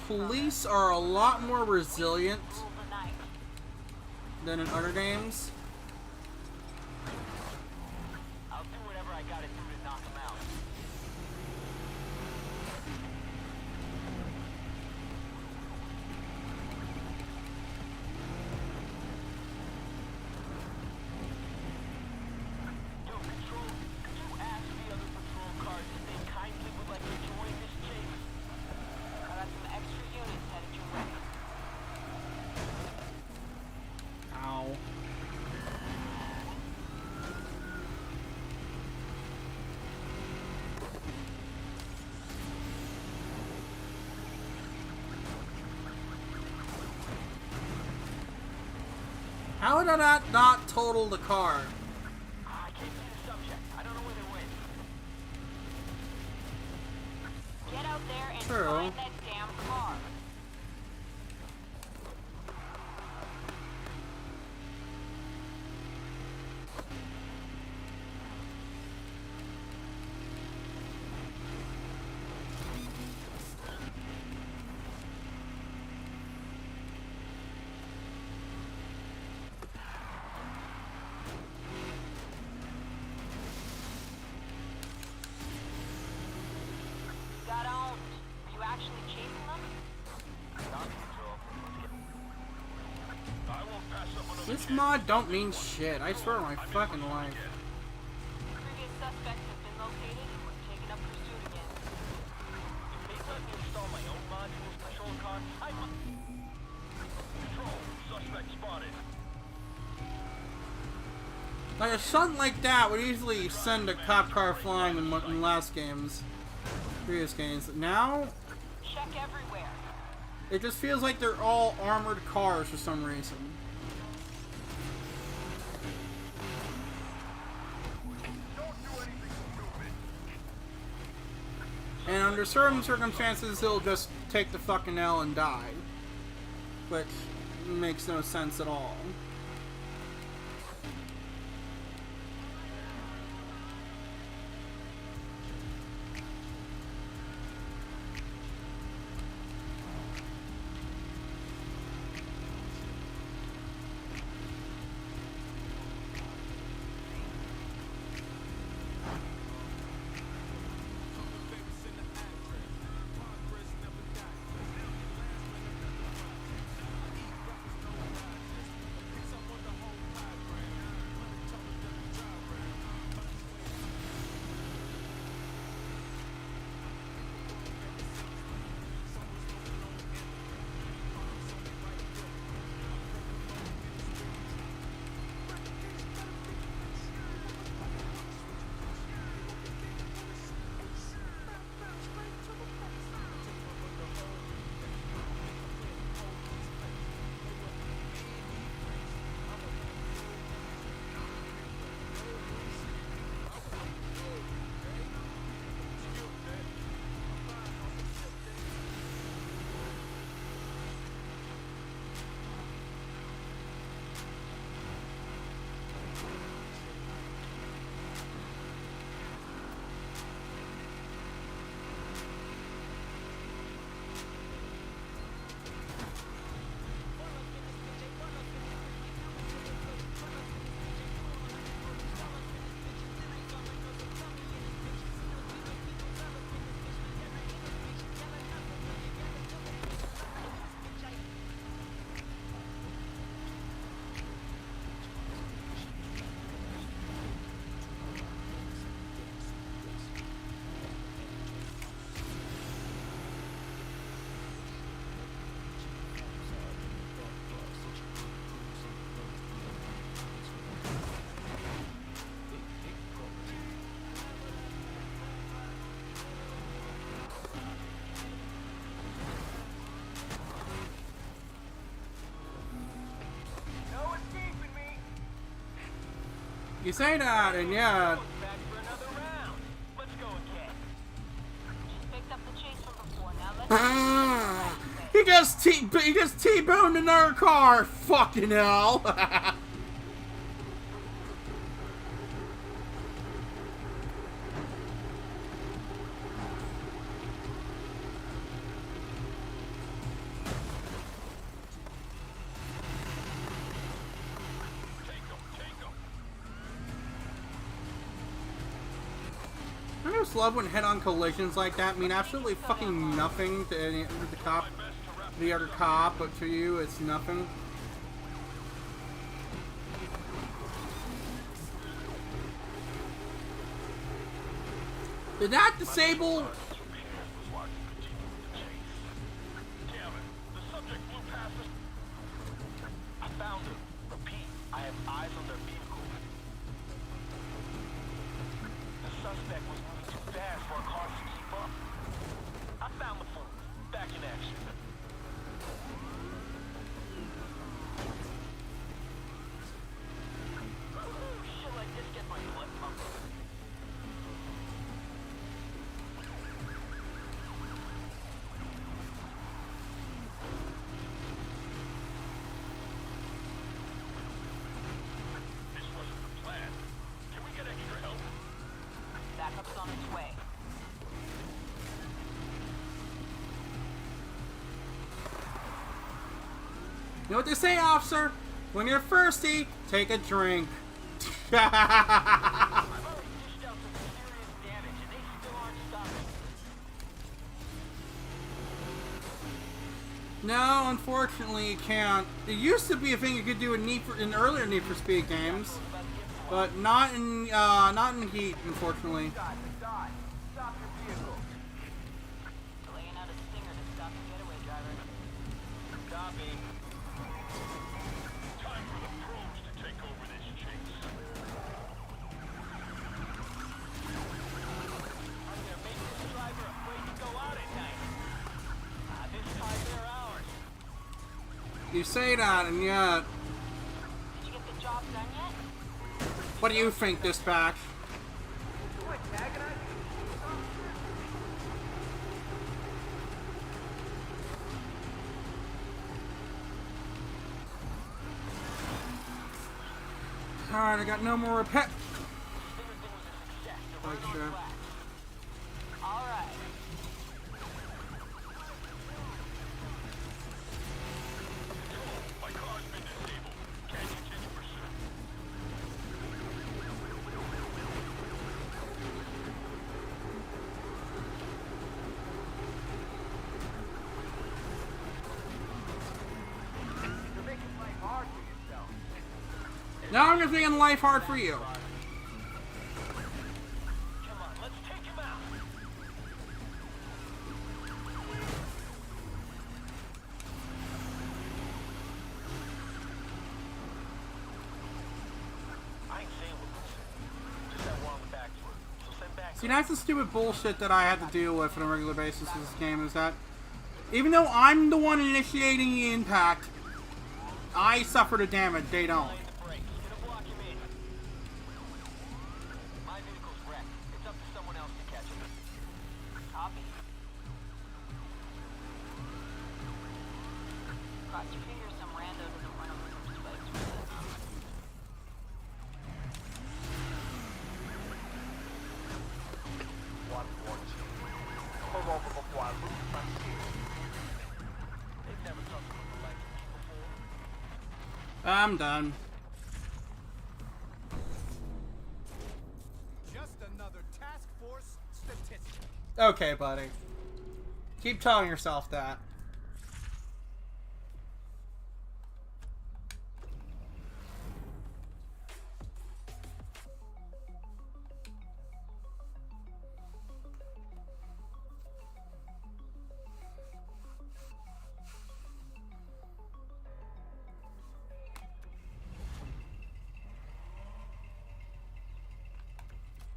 police are a lot more resilient than in other games. I'll do whatever I gotta do to knock him out. Yo, Control, could you ask the other patrol cars if they kindly would like to join this chase? I got some extra units headed your way. Ow. How did I not total the car? I can't see the subject. I don't know where they went. Get out there and True. find that damn car. Got owned. Are you actually chasing them? I won't pass up another This chance. mod don't mean shit. I swear on my fucking life. Previous suspects have been located and we're taking up pursuit again. If they let me install my own modules patrol car, I might... Control. Suspect spotted. Like a stunt like that would easily send a cop car flying in last games, previous games. Now, Check everywhere. it just feels like they're all armored cars for some reason. Don't do anything stupid. And under certain circumstances, he'll just take the fucking L and die. Which makes no sense at all. You say that, and yeah. Back for another round. Let's go again. Just picked up the chase from before. Now let's He just T-boned another car. Fucking hell. I just love when head-on collisions like that mean absolutely fucking nothing to the other cop, but to you it's nothing. Did that disable? I found him. Repeat, I have eyes on their vehicle. The suspect was moving too fast for our cars to keep up. I found the fool. Back in action. Shit like this get my blood pumping. This wasn't the plan. Can we get extra help? backup's on its way. You know what they say, officer? When you're thirsty, take a drink. I've already dished out some serious damage and they still aren't stopping. No, unfortunately, you can't. It used to be a thing you could do in earlier Need for Speed games, but not in Heat, unfortunately. Stop your vehicle. Laying out a stinger to stop the getaway driver. Copy. Time for the pros to take over this chase. I'm gonna make this driver afraid to go out at night. This time they're ours. You say that, and yet, Did you get the job done yet? what do you think, dispatch? Alright, I got no more repair. Like, sure. All right. My car's been disabled. Can't continue pursuit. You're making life hard for yourself. Now I'm just making life hard for you. Come on, let's take him out. I ain't saying we're losing. Just that one on the back foot. So send back. See, that's the stupid bullshit that I have to deal with on a regular basis in this game, is that even though I'm the one initiating the impact, I suffer the damage, they don't. Lay the brakes. Gonna block him in. My vehicle's wrecked. It's up to someone else to catch him. Copy. Cross your fingers some rando doesn't run over some spikes with it. One more two. Pull over before I lose my shit. They've never talked to people like me before. I'm done. Just another task force statistic. Okay, buddy. Keep telling yourself that.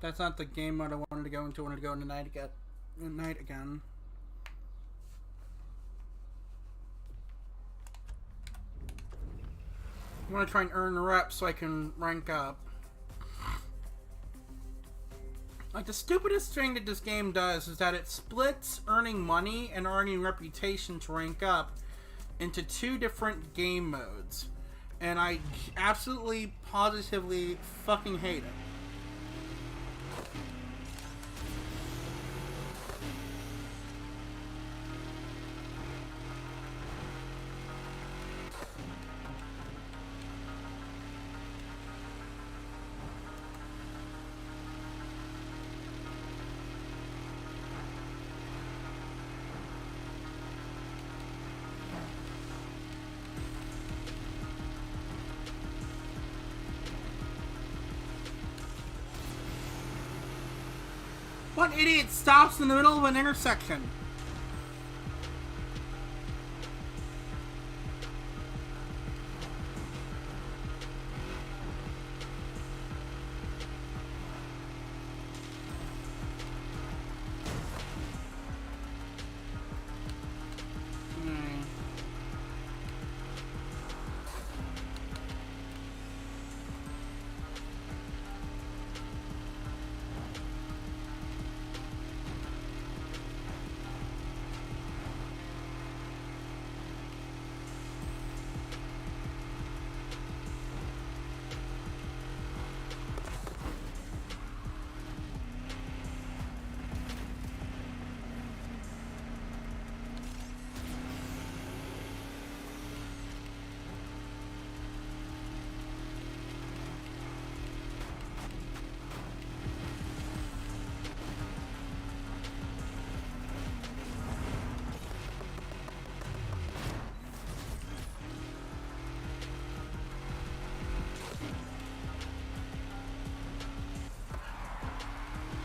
That's not the game mode I wanted to go into. I wanted to go into night again. I want to try and earn reps so I can rank up. Like, the stupidest thing that this game does is that it splits earning money and earning reputation to rank up into two different game modes. And I absolutely, positively fucking hate it. What idiot stops in the middle of an intersection?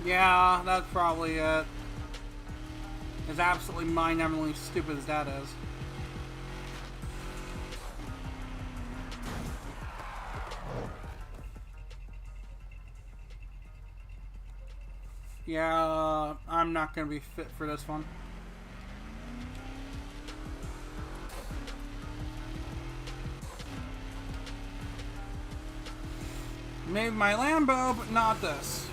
Yeah, that's probably it. As absolutely mind-numbingly stupid as that is. Yeah, I'm not gonna be fit for this one. Maybe my Lambo, but not this.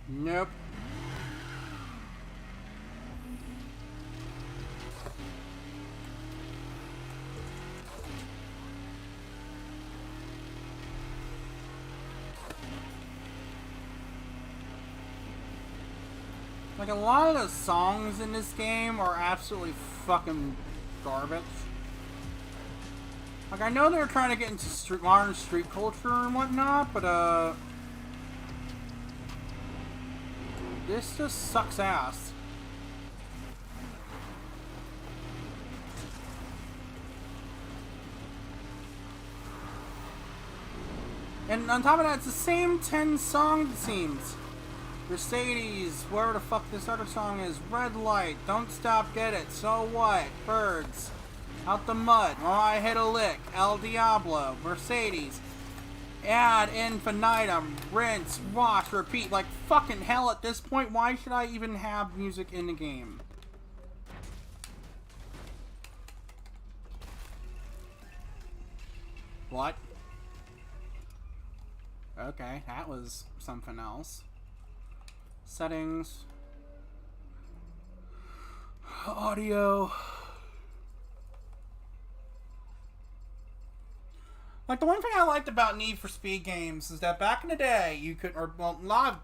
Nope. Like, a lot of the songs in this game are absolutely fucking garbage. Like, I know they're trying to get into modern street culture and whatnot, but, this just sucks ass. And on top of that, it's the same 10 songs, it seems. Mercedes, whatever the fuck this other song is. Red Light, Don't Stop, Get It, So What, Birds, Out the Mud, Oh I Hit a Lick, El Diablo, Mercedes, Ad Infinitum, Rinse, Wash, Repeat. Like, fucking hell, at this point, why should I even have music in the game? What? Okay, that was something else. Settings. Audio. Like, the one thing I liked about Need for Speed games is that back in the day, you could, or, well, a lot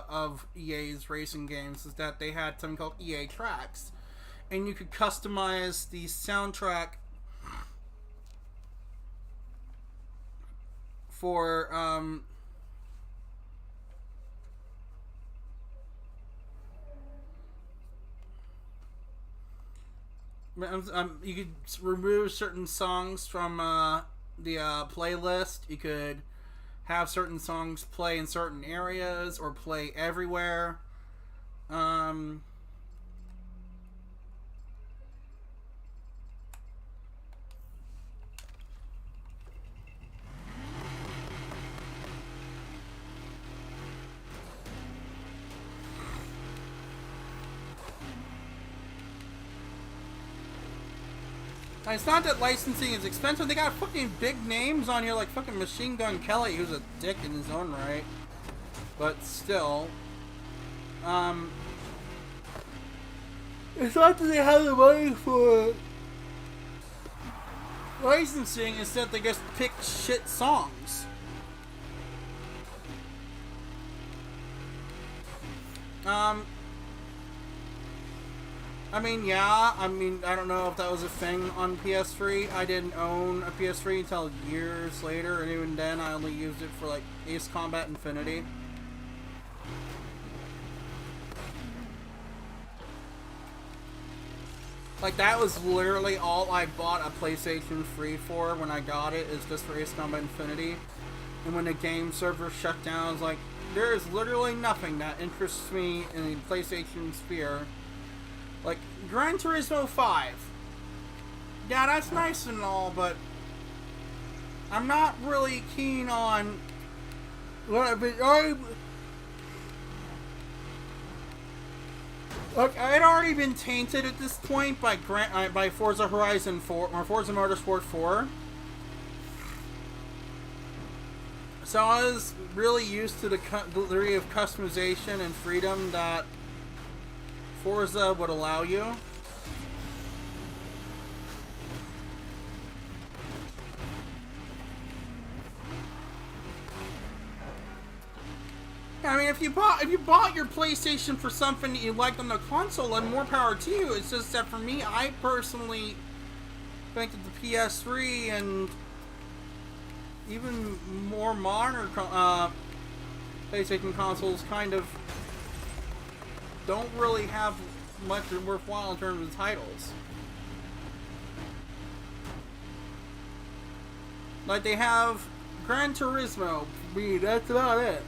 of EA's racing games is that they had something called EA Tracks. And you could customize the soundtrack for, You could remove certain songs from the playlist. You could have certain songs play in certain areas or play everywhere. It's not that licensing is expensive. They got fucking big names on here like fucking Machine Gun Kelly, who's a dick in his own right. But still, it's not that they have the money for licensing. It's that they just pick shit songs. I mean, I don't know if that was a thing on PS3. I didn't own a PS3 until years later, and even then I only used it for, like, Ace Combat Infinity. Like, that was literally all I bought a PlayStation 3 for when I got it, is just for Ace Combat Infinity. And when the game server shut down, I was like, there is literally nothing that interests me in the PlayStation sphere. Like, Gran Turismo 5. Yeah, that's nice and all, but I'm not really keen on what look, I had already been tainted at this point by Forza Horizon 4 or Forza Motorsport 4. So I was really used to the degree of customization and freedom that Forza would allow you. I mean, if you bought your PlayStation for something that you liked on the console, then more power to you. It's just that for me, I personally think that the PS3 and even more modern PlayStation consoles kind of don't really have much worthwhile in terms of titles. Like, they have Gran Turismo, that's about it.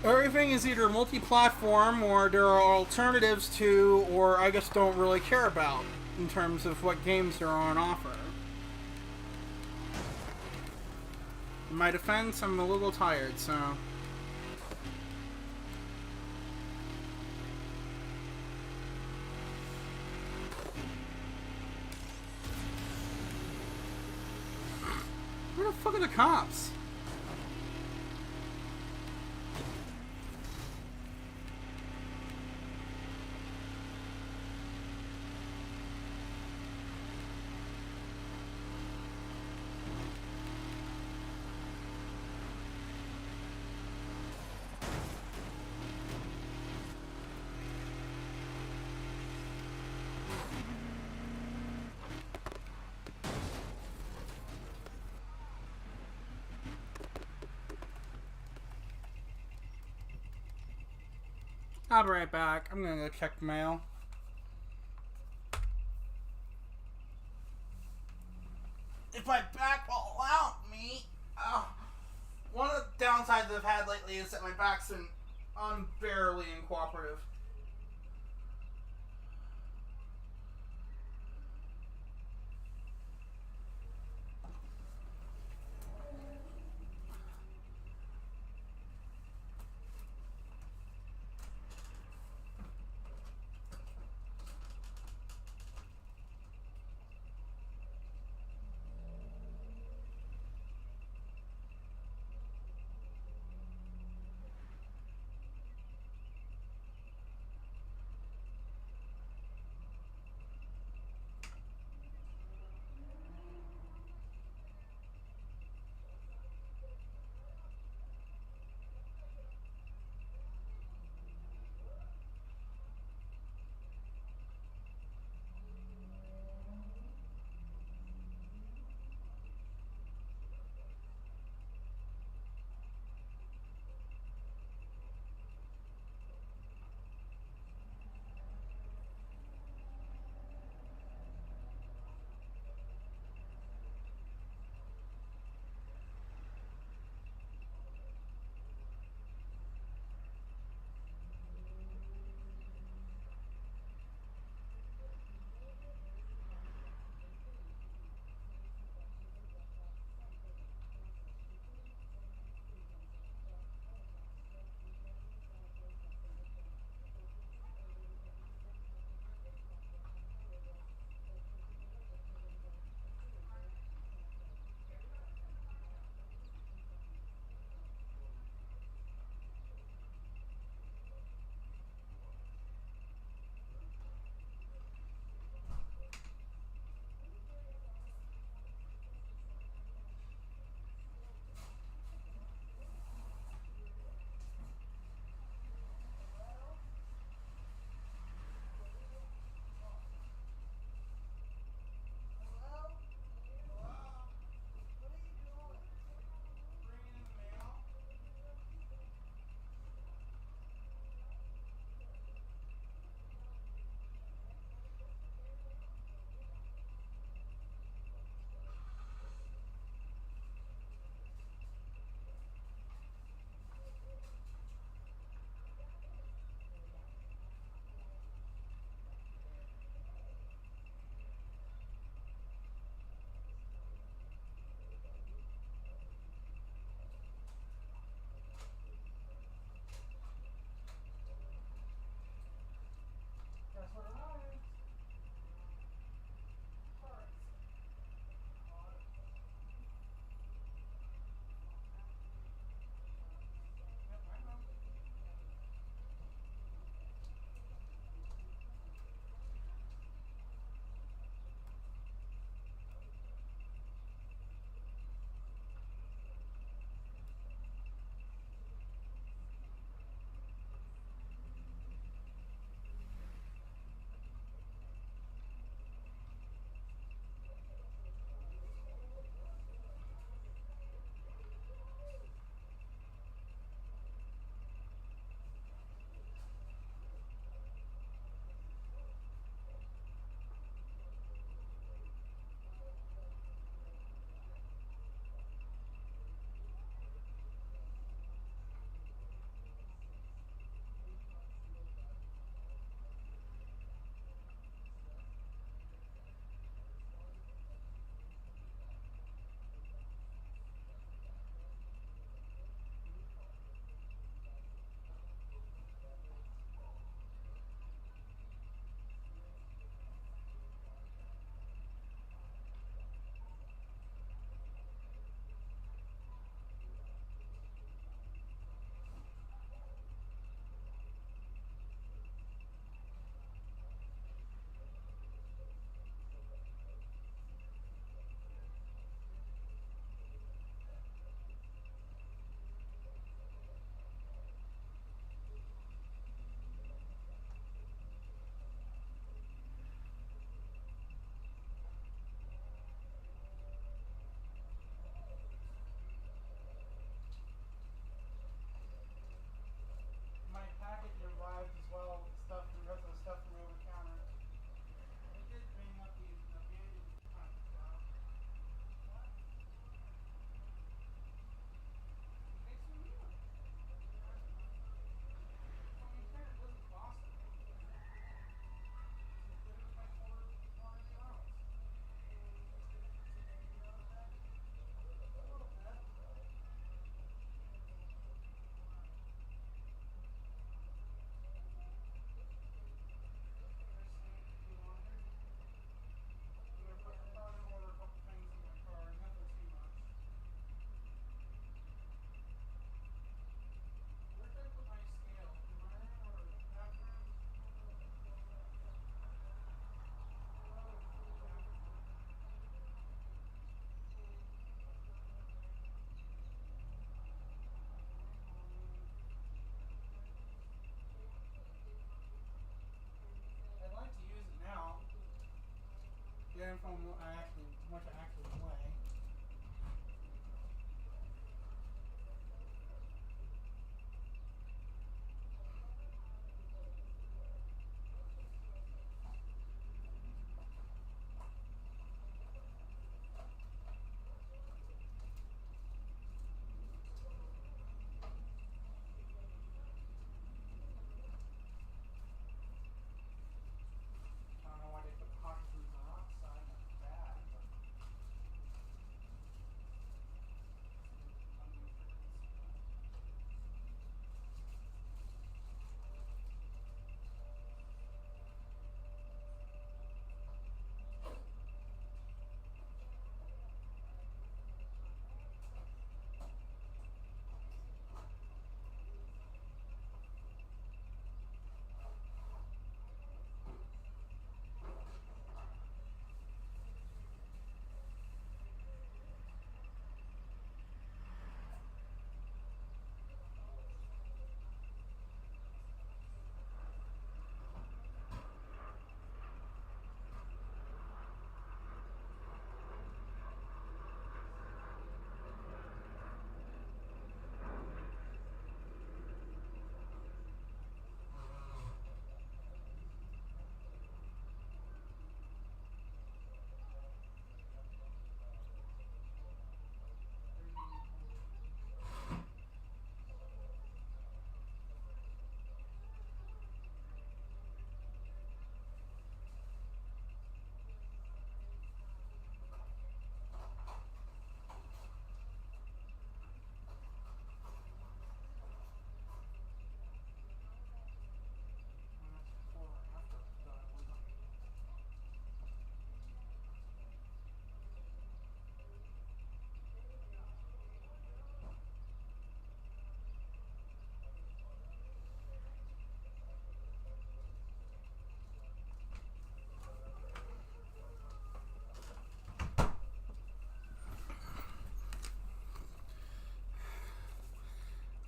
Everything is either multi-platform or there are alternatives to, or I just don't really care about in terms of what games are on offer. In my defense, I'm a little tired, so... Where the fuck are the cops? I'll be right back. I'm gonna go check mail. If my back will allow me. One of the downsides I've had lately is that my back's been unbearably uncooperative.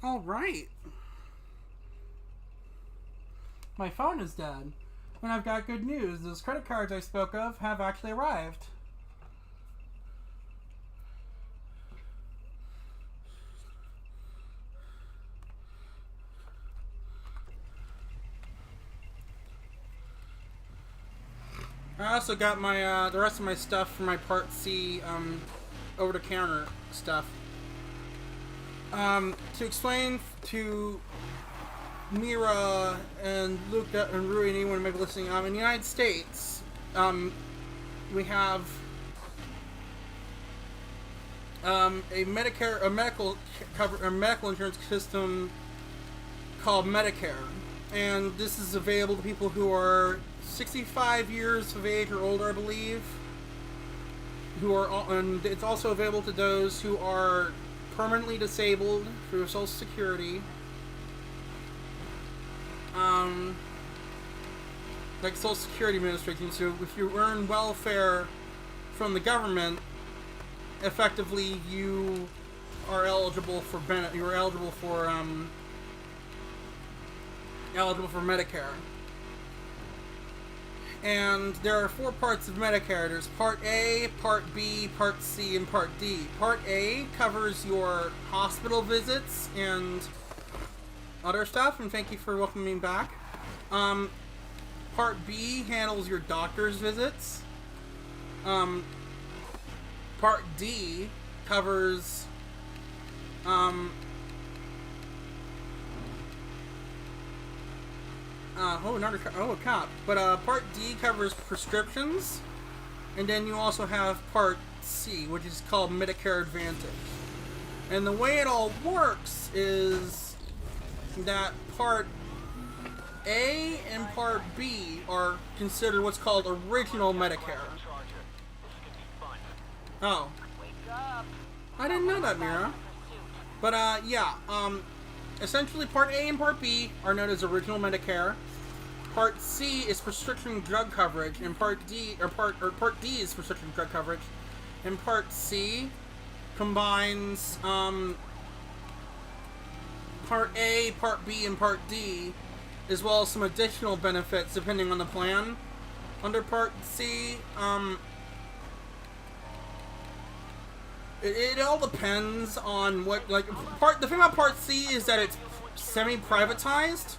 All right. My phone is dead. And I've got good news. Those credit cards I spoke of have actually arrived. I also got my the rest of my stuff for my Part C over-the-counter stuff. To explain to Mira and Luca and Rui and anyone who may be listening, in the United States, we have a medical insurance system called Medicare, and this is available to people who are 65 years of age or older, I believe. And it's also available to those who are permanently disabled through Social Security. Like Social Security Administration. So if you earn welfare from the government, effectively you are eligible for eligible for Medicare. And there are 4 parts of Medicare. There's Part A, Part B, Part C, and Part D. Part A covers your hospital visits and other stuff, and thank you for welcoming me back. Part B handles your doctor's visits. Part D covers a cop. But Part D covers prescriptions, and then you also have Part C, which is called Medicare Advantage. And the way it all works is that Part A and Part B are considered what's called original Medicare. Oh. I didn't know that, Mira. But, essentially Part A and Part B are known as original Medicare. Part C is prescription drug coverage, and Part D is prescription drug coverage. And Part C combines, Part A, Part B, and Part D, as well as some additional benefits depending on the plan. Under Part C, it all depends on what, the thing about Part C is that it's semi-privatized.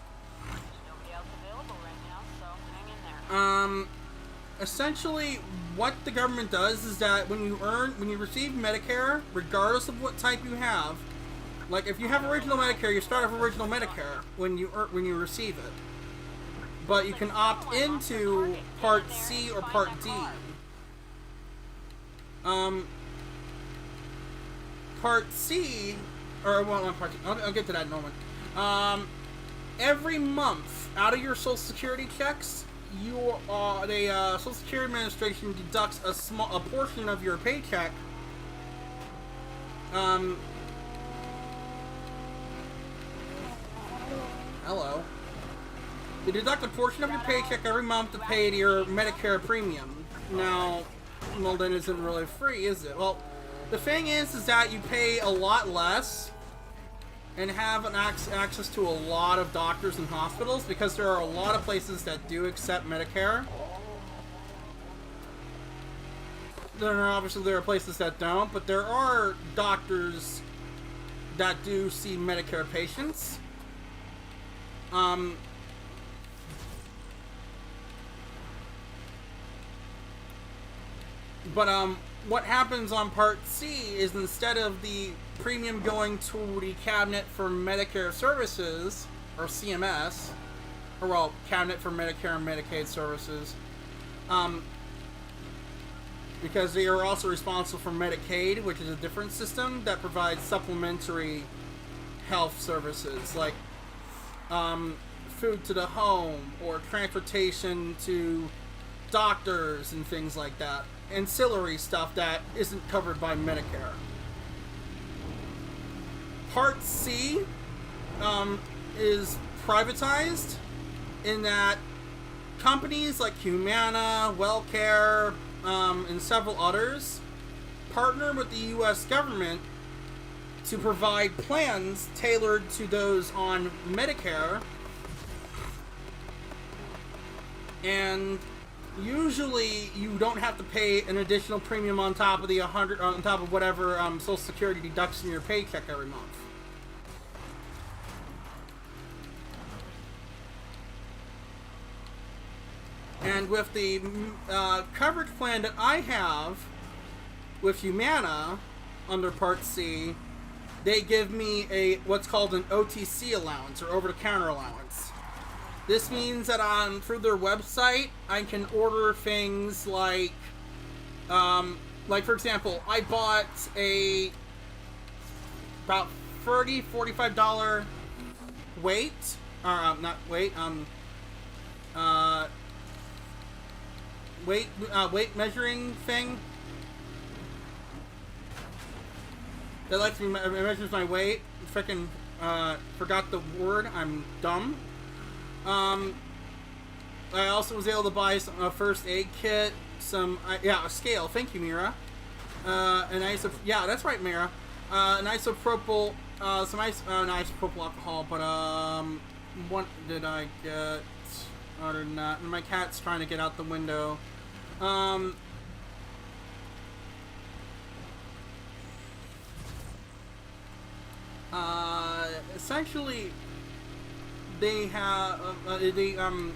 Essentially, what the government does is that when you receive Medicare, regardless of what type you have, like if you have original Medicare, you start off original Medicare when you receive it. But you can opt into Part C or Part D. Part C, or well, not Part C. I'll get to that in a moment. Every month, out of your Social Security checks, the Social Security Administration deducts a portion of your paycheck. Hello. They deduct a portion of your paycheck every month to pay to your Medicare premium. Now, well, then isn't really free, is it? Well, the thing is that you pay a lot less and have access to a lot of doctors and hospitals, because there are a lot of places that do accept Medicare. There are places that don't, but there are doctors that do see Medicare patients. What happens on Part C is, instead of the premium going to the Cabinet for Medicare Services, or CMS, or well, Cabinet for Medicare and Medicaid Services, because they are also responsible for Medicaid, which is a different system that provides supplementary health services, like food to the home, or transportation to doctors and things like that. Ancillary stuff that isn't covered by Medicare. Part C is privatized in that companies like Humana, WellCare, and several others partner with the U.S. government to provide plans tailored to those on Medicare. And usually you don't have to pay an additional premium on top of the 100, on top of whatever Social Security deducts from your paycheck every month. And with the coverage plan that I have with Humana under Part C, they give me a what's called an OTC allowance, or over-the-counter allowance. This means that through their website, I can order things like for example, I bought about $45 weight measuring thing that lets me measures my weight. Frickin' forgot the word. I'm dumb. I also was able to buy a first aid kit, a scale. Thank you, Mira. That's right, Mira. An isopropyl, isopropyl alcohol. But what did I get? Other than that, my cat's trying to get out the window. Essentially, they have I'm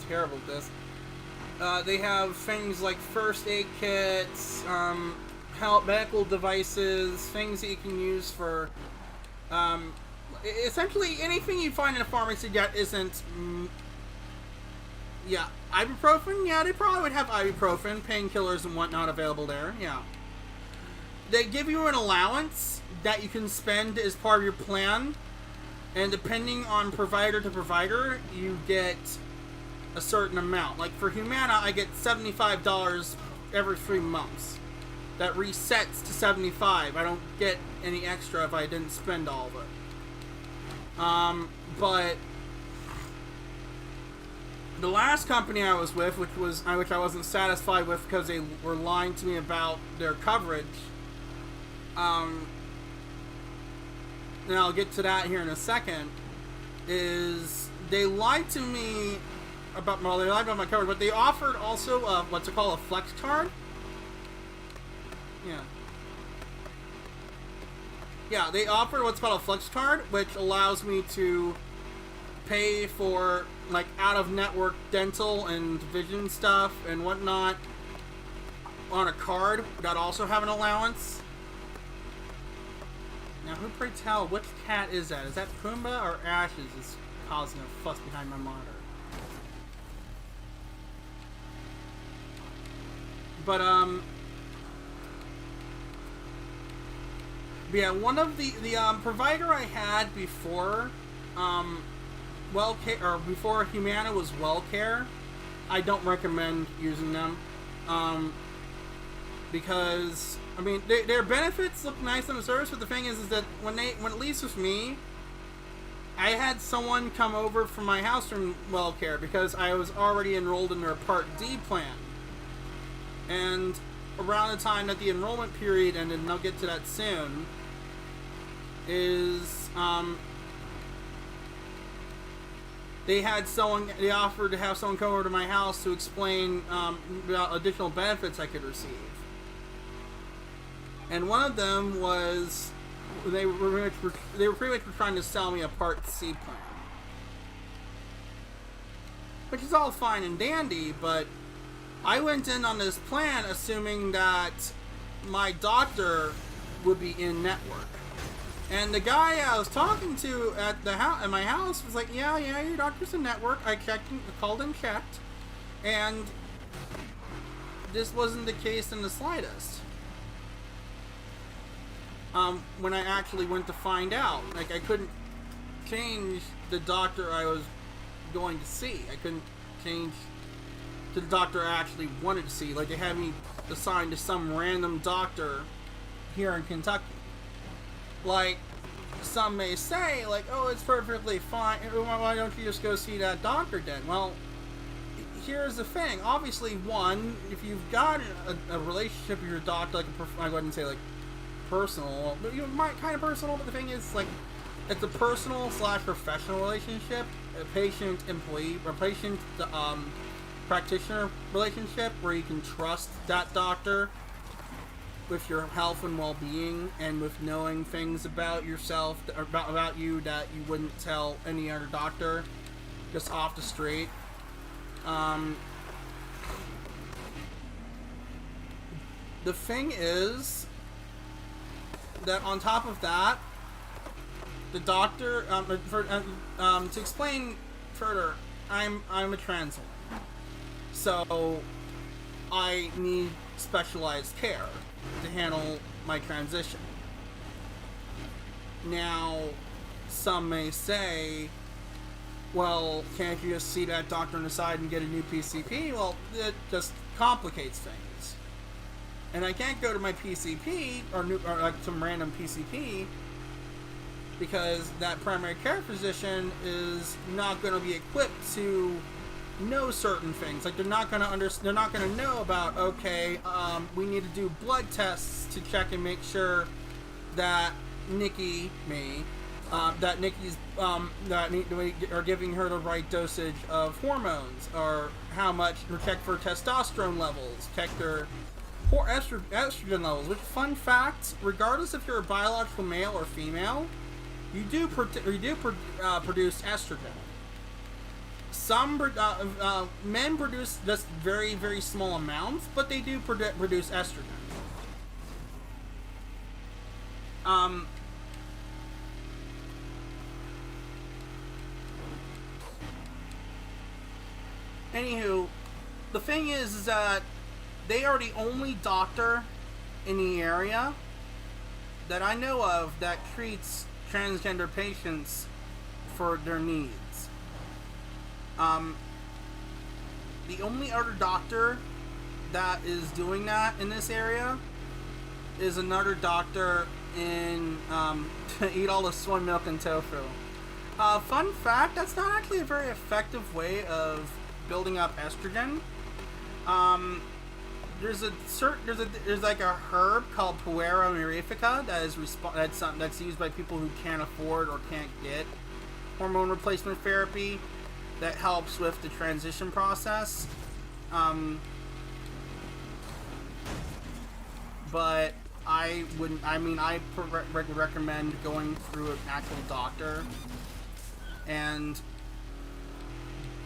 terrible at this. They have things like first aid kits, medical devices, things that you can use for essentially anything you find in a pharmacy that isn't ibuprofen. Yeah, they probably would have ibuprofen, painkillers and whatnot available there. Yeah, they give you an allowance that you can spend as part of your plan, and depending on provider to provider, you get a certain amount. Like for Humana, I get $75 every 3 months. That resets to $75. I don't get any extra if I didn't spend all of it. But the last company I was with, which I wasn't satisfied with because they were lying to me about their coverage. And I'll get to that here in a second. Is they lied to me about my coverage, but they offered also what's it called, a flex card. Yeah, they offered what's called a flex card, which allows me to pay for like out-of-network dental and vision stuff and whatnot on a card that also have an allowance. Now, who pray tell, which cat is that? Is that Pumbaa or Ashes is causing a fuss behind my monitor? But, yeah, one of the provider I had before, WellCare, or before Humana was WellCare, I don't recommend using them, because, I mean, their benefits look nice on the service, but the thing is that when at least with me, I had someone come over from my house from WellCare because I was already enrolled in their Part D plan. And around the time that the enrollment period ended, and I'll get to that soon, is, they offered to have someone come over to my house to explain about additional benefits I could receive. And one of them was, they were pretty much trying to sell me a Part C plan. Which is all fine and dandy, but I went in on this plan assuming that my doctor would be in network. And the guy I was talking to at my house was like, yeah, your doctor's in network. I called and checked, and this wasn't the case in the slightest. When I actually went to find out, like, I couldn't change the doctor I was going to see. I couldn't change to the doctor I actually wanted to see. Like, they had me assigned to some random doctor here in Kentucky. Like, some may say, like, oh, it's perfectly fine. Why don't you just go see that doctor then? Well, here's the thing. Obviously, one, if you've got a relationship with your doctor, like I wouldn't say like personal, but you might kind of personal. But the thing is, like, it's a personal / professional relationship, a patient-employee or patient practitioner relationship where you can trust that doctor with your health and well-being, and with knowing things about yourself, about you, that you wouldn't tell any other doctor just off the street. The thing is that on top of that, the doctor, to explain further, I'm a trans woman, so I need specialized care to handle my transition. Now, some may say, well, can't you just see that doctor on the side and get a new PCP? Well, it just complicates things. And I can't go to my PCP, or like some random PCP, because that primary care physician is not going to be equipped to know certain things. Like, they're not going to know about, okay, we need to do blood tests to check and make sure that Nikki's that we are giving her the right dosage of hormones, or how much, or check for testosterone levels, check their estrogen levels. Which, fun fact, regardless if you're a biological male or female, you do produce estrogen. Some men produce just very, very small amounts, but they do produce estrogen. Anywho, the thing is that they are the only doctor in the area that I know of that treats transgender patients for their needs. The only other doctor that is doing that in this area is another doctor in to eat all the soy milk and tofu. Fun fact, that's not actually a very effective way of building up estrogen. There's like a herb called Puero mirifica that's used by people who can't afford or can't get hormone replacement therapy, that helps with the transition process. But I would recommend going through an actual doctor and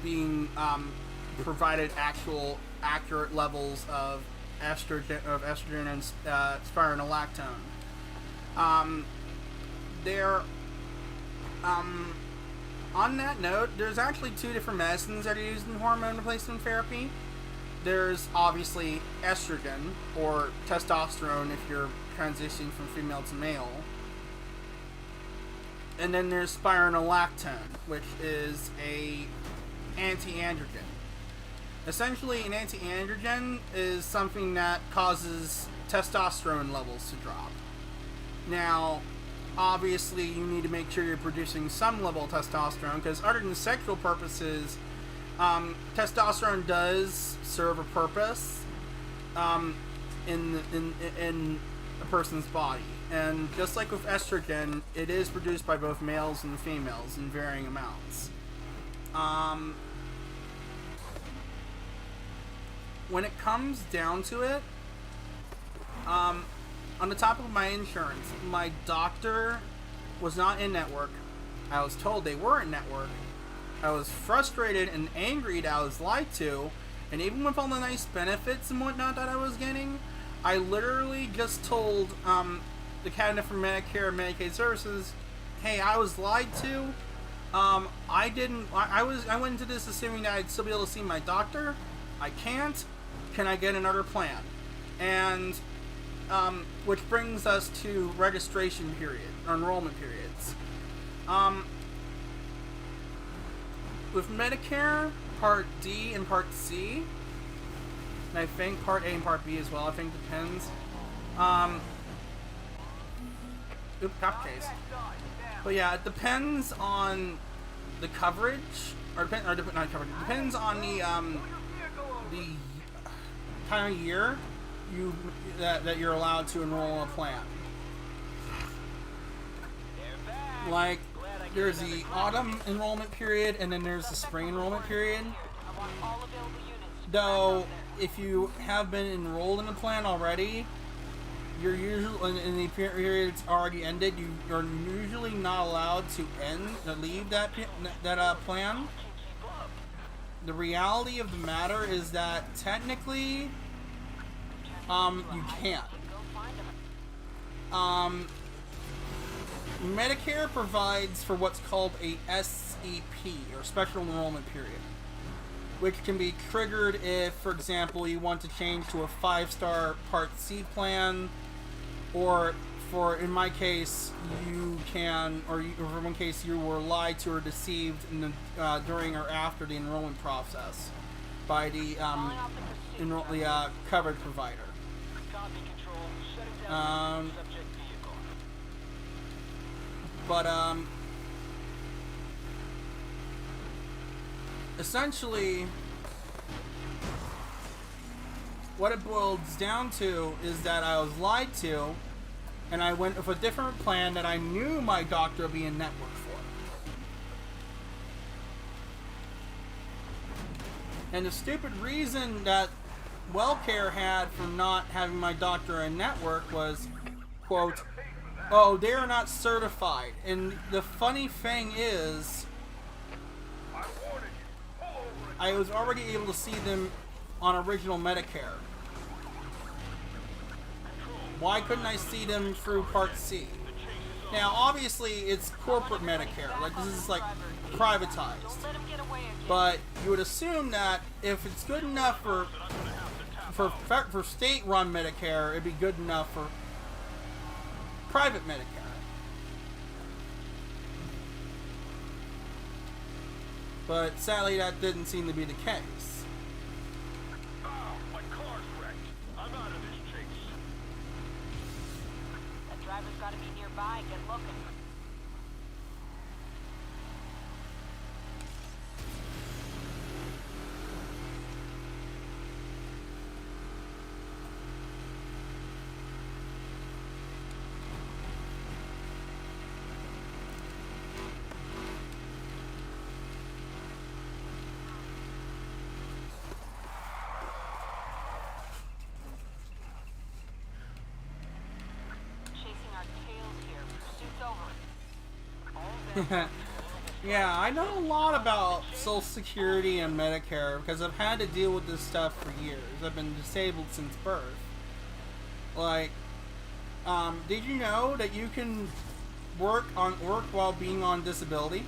being provided accurate levels of estrogen and spironolactone. On that note, there's actually two different medicines that are used in hormone replacement therapy. There's obviously estrogen, or testosterone if you're transitioning from female to male. And then there's spironolactone, which is a anti-androgen. Essentially, an anti-androgen is something that causes testosterone levels to drop. Now, obviously, you need to make sure you're producing some level of testosterone, because other than sexual purposes, testosterone does serve a purpose in a person's body. And just like with estrogen, it is produced by both males and females in varying amounts. When it comes down to it, on the topic of my insurance, my doctor was not in network. I was told they were in network. I was frustrated and angry that I was lied to, and even with all the nice benefits and whatnot that I was getting, I literally just told the Cabinet for Medicare and Medicaid Services, hey, I was lied to. I went into this assuming that I'd still be able to see my doctor. I can't. Can I get another plan? And which brings us to registration period, or enrollment periods. With Medicare, Part D and Part C, and I think Part A and Part B as well, I think depends. Cop case. But yeah, it depends on the coverage, not coverage. It depends on the time of year that you're allowed to enroll in a plan. Like, there's the autumn enrollment period, and then there's the spring enrollment period. I want all available units. Though, if you have been enrolled in the plan already, you're usually in the period's already ended. You're usually not allowed to leave that plan. The reality of the matter is that technically, you can't. Medicare provides for what's called a SEP, or Special Enrollment Period, which can be triggered if, for example, you want to change to a 5-star Part C plan, or in my case, you can, or in one case, you were lied to or deceived during or after the enrollment process by the covered provider. Copy control. Shutting down subject vehicle. But essentially, what it boils down to is that I was lied to, and I went with a different plan that I knew my doctor would be in network for. And the stupid reason that WellCare had for not having my doctor in network was, quote, oh, they are not certified. And the funny thing is, I was already able to see them on original Medicare. Why couldn't I see them through Part C? Now, obviously, it's corporate Medicare. Like, this is, like, privatized. But you would assume that if it's good enough for state-run Medicare, it'd be good enough for private Medicare. But sadly, that didn't seem to be the case. My car's wrecked. I'm out of this chase. That driver's gotta be nearby. Get looking. Yeah, I know a lot about Social Security and Medicare because I've had to deal with this stuff for years. I've been disabled since birth. Like, did you know that you can work while being on disability?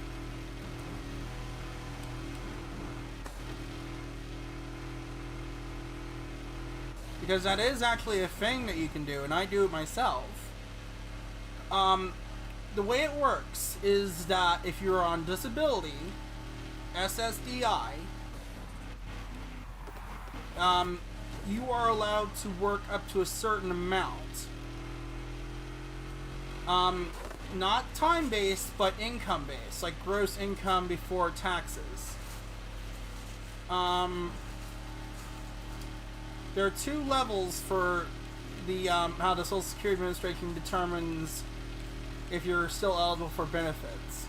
Because that is actually a thing that you can do, and I do it myself. The way it works is that if you're on disability, SSDI, you are allowed to work up to a certain amount. Not time-based, but income-based, like gross income before taxes. There are two levels for the how the Social Security Administration determines if you're still eligible for benefits.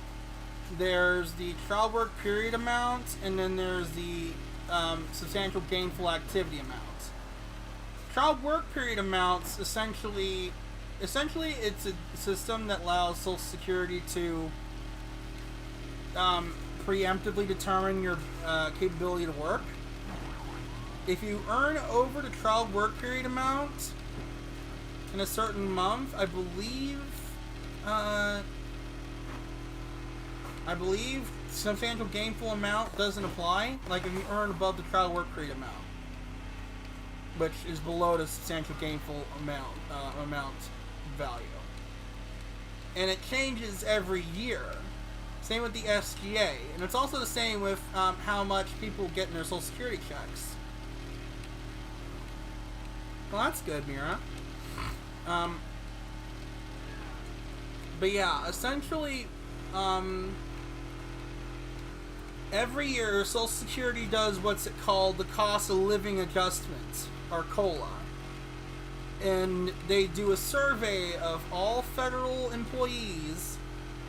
There's the trial work period amount, and then there's the substantial gainful activity amount. Trial work period amounts essentially it's a system that allows Social Security to preemptively determine your capability to work. If you earn over the trial work period amount in a certain month, I believe substantial gainful amount doesn't apply. Like if you earn above the trial work period amount, which is below the substantial gainful amount value, and it changes every year. Same with the SGA, and it's also the same with how much people get in their Social Security checks. Well, that's good, Mira. But yeah, essentially, every year Social Security does what's called the cost of living adjustment, or COLA. And they do a survey of all federal employees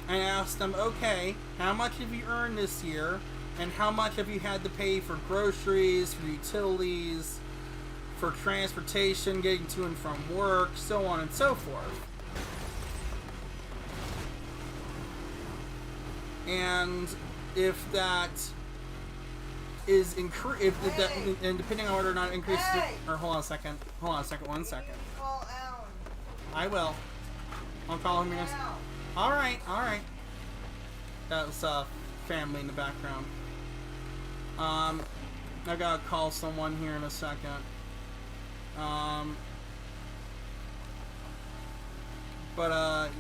I asked them, okay, how much have you earned this year? And how much have you had to pay for groceries, for utilities, for transportation, getting to and from work, so on and so forth. And if that is and depending on whether or not it increases or hold on a second, 1 second. Call Alan. I will. I'll call him in a Alright. That was family in the background. I gotta call someone here in a second.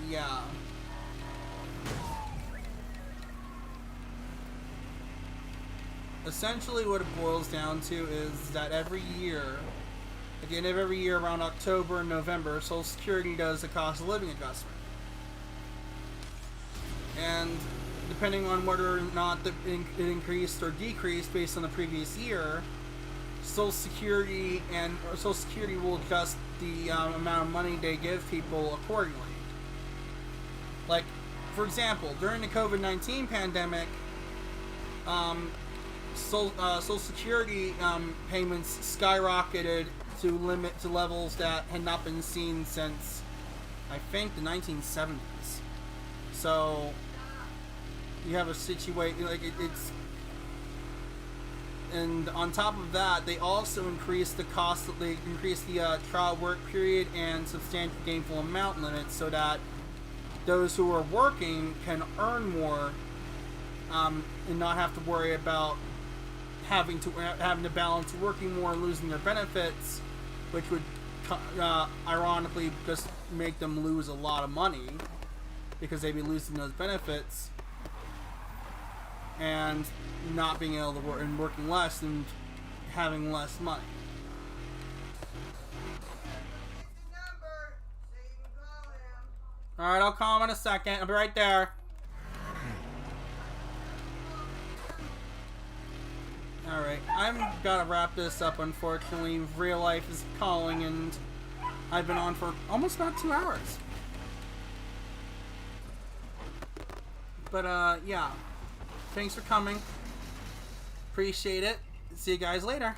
Yeah. Essentially what it boils down to is that every year, at the end of every year around October and November, Social Security does a cost of living adjustment. And depending on whether or not it increased or decreased based on the previous year, Social Security will adjust the amount of money they give people accordingly. Like, for example, during the COVID-19 pandemic, Social Security payments skyrocketed to levels that had not been seen since, I think, the 1970s. So you have a situation like it's, and on top of that, they also increased the cost. They increased the trial work period and substantial gainful amount limits, so that those who are working can earn more and not have to worry about having to balance working more and losing their benefits, which would ironically just make them lose a lot of money because they'd be losing those benefits and not being able to work and working less and having less money. Alright, I'll call him in a second. I'll be right there. Alright, I've got to wrap this up, unfortunately. Real life is calling, and I've been on for almost about 2 hours. But, yeah. Thanks for coming. Appreciate it. See you guys later.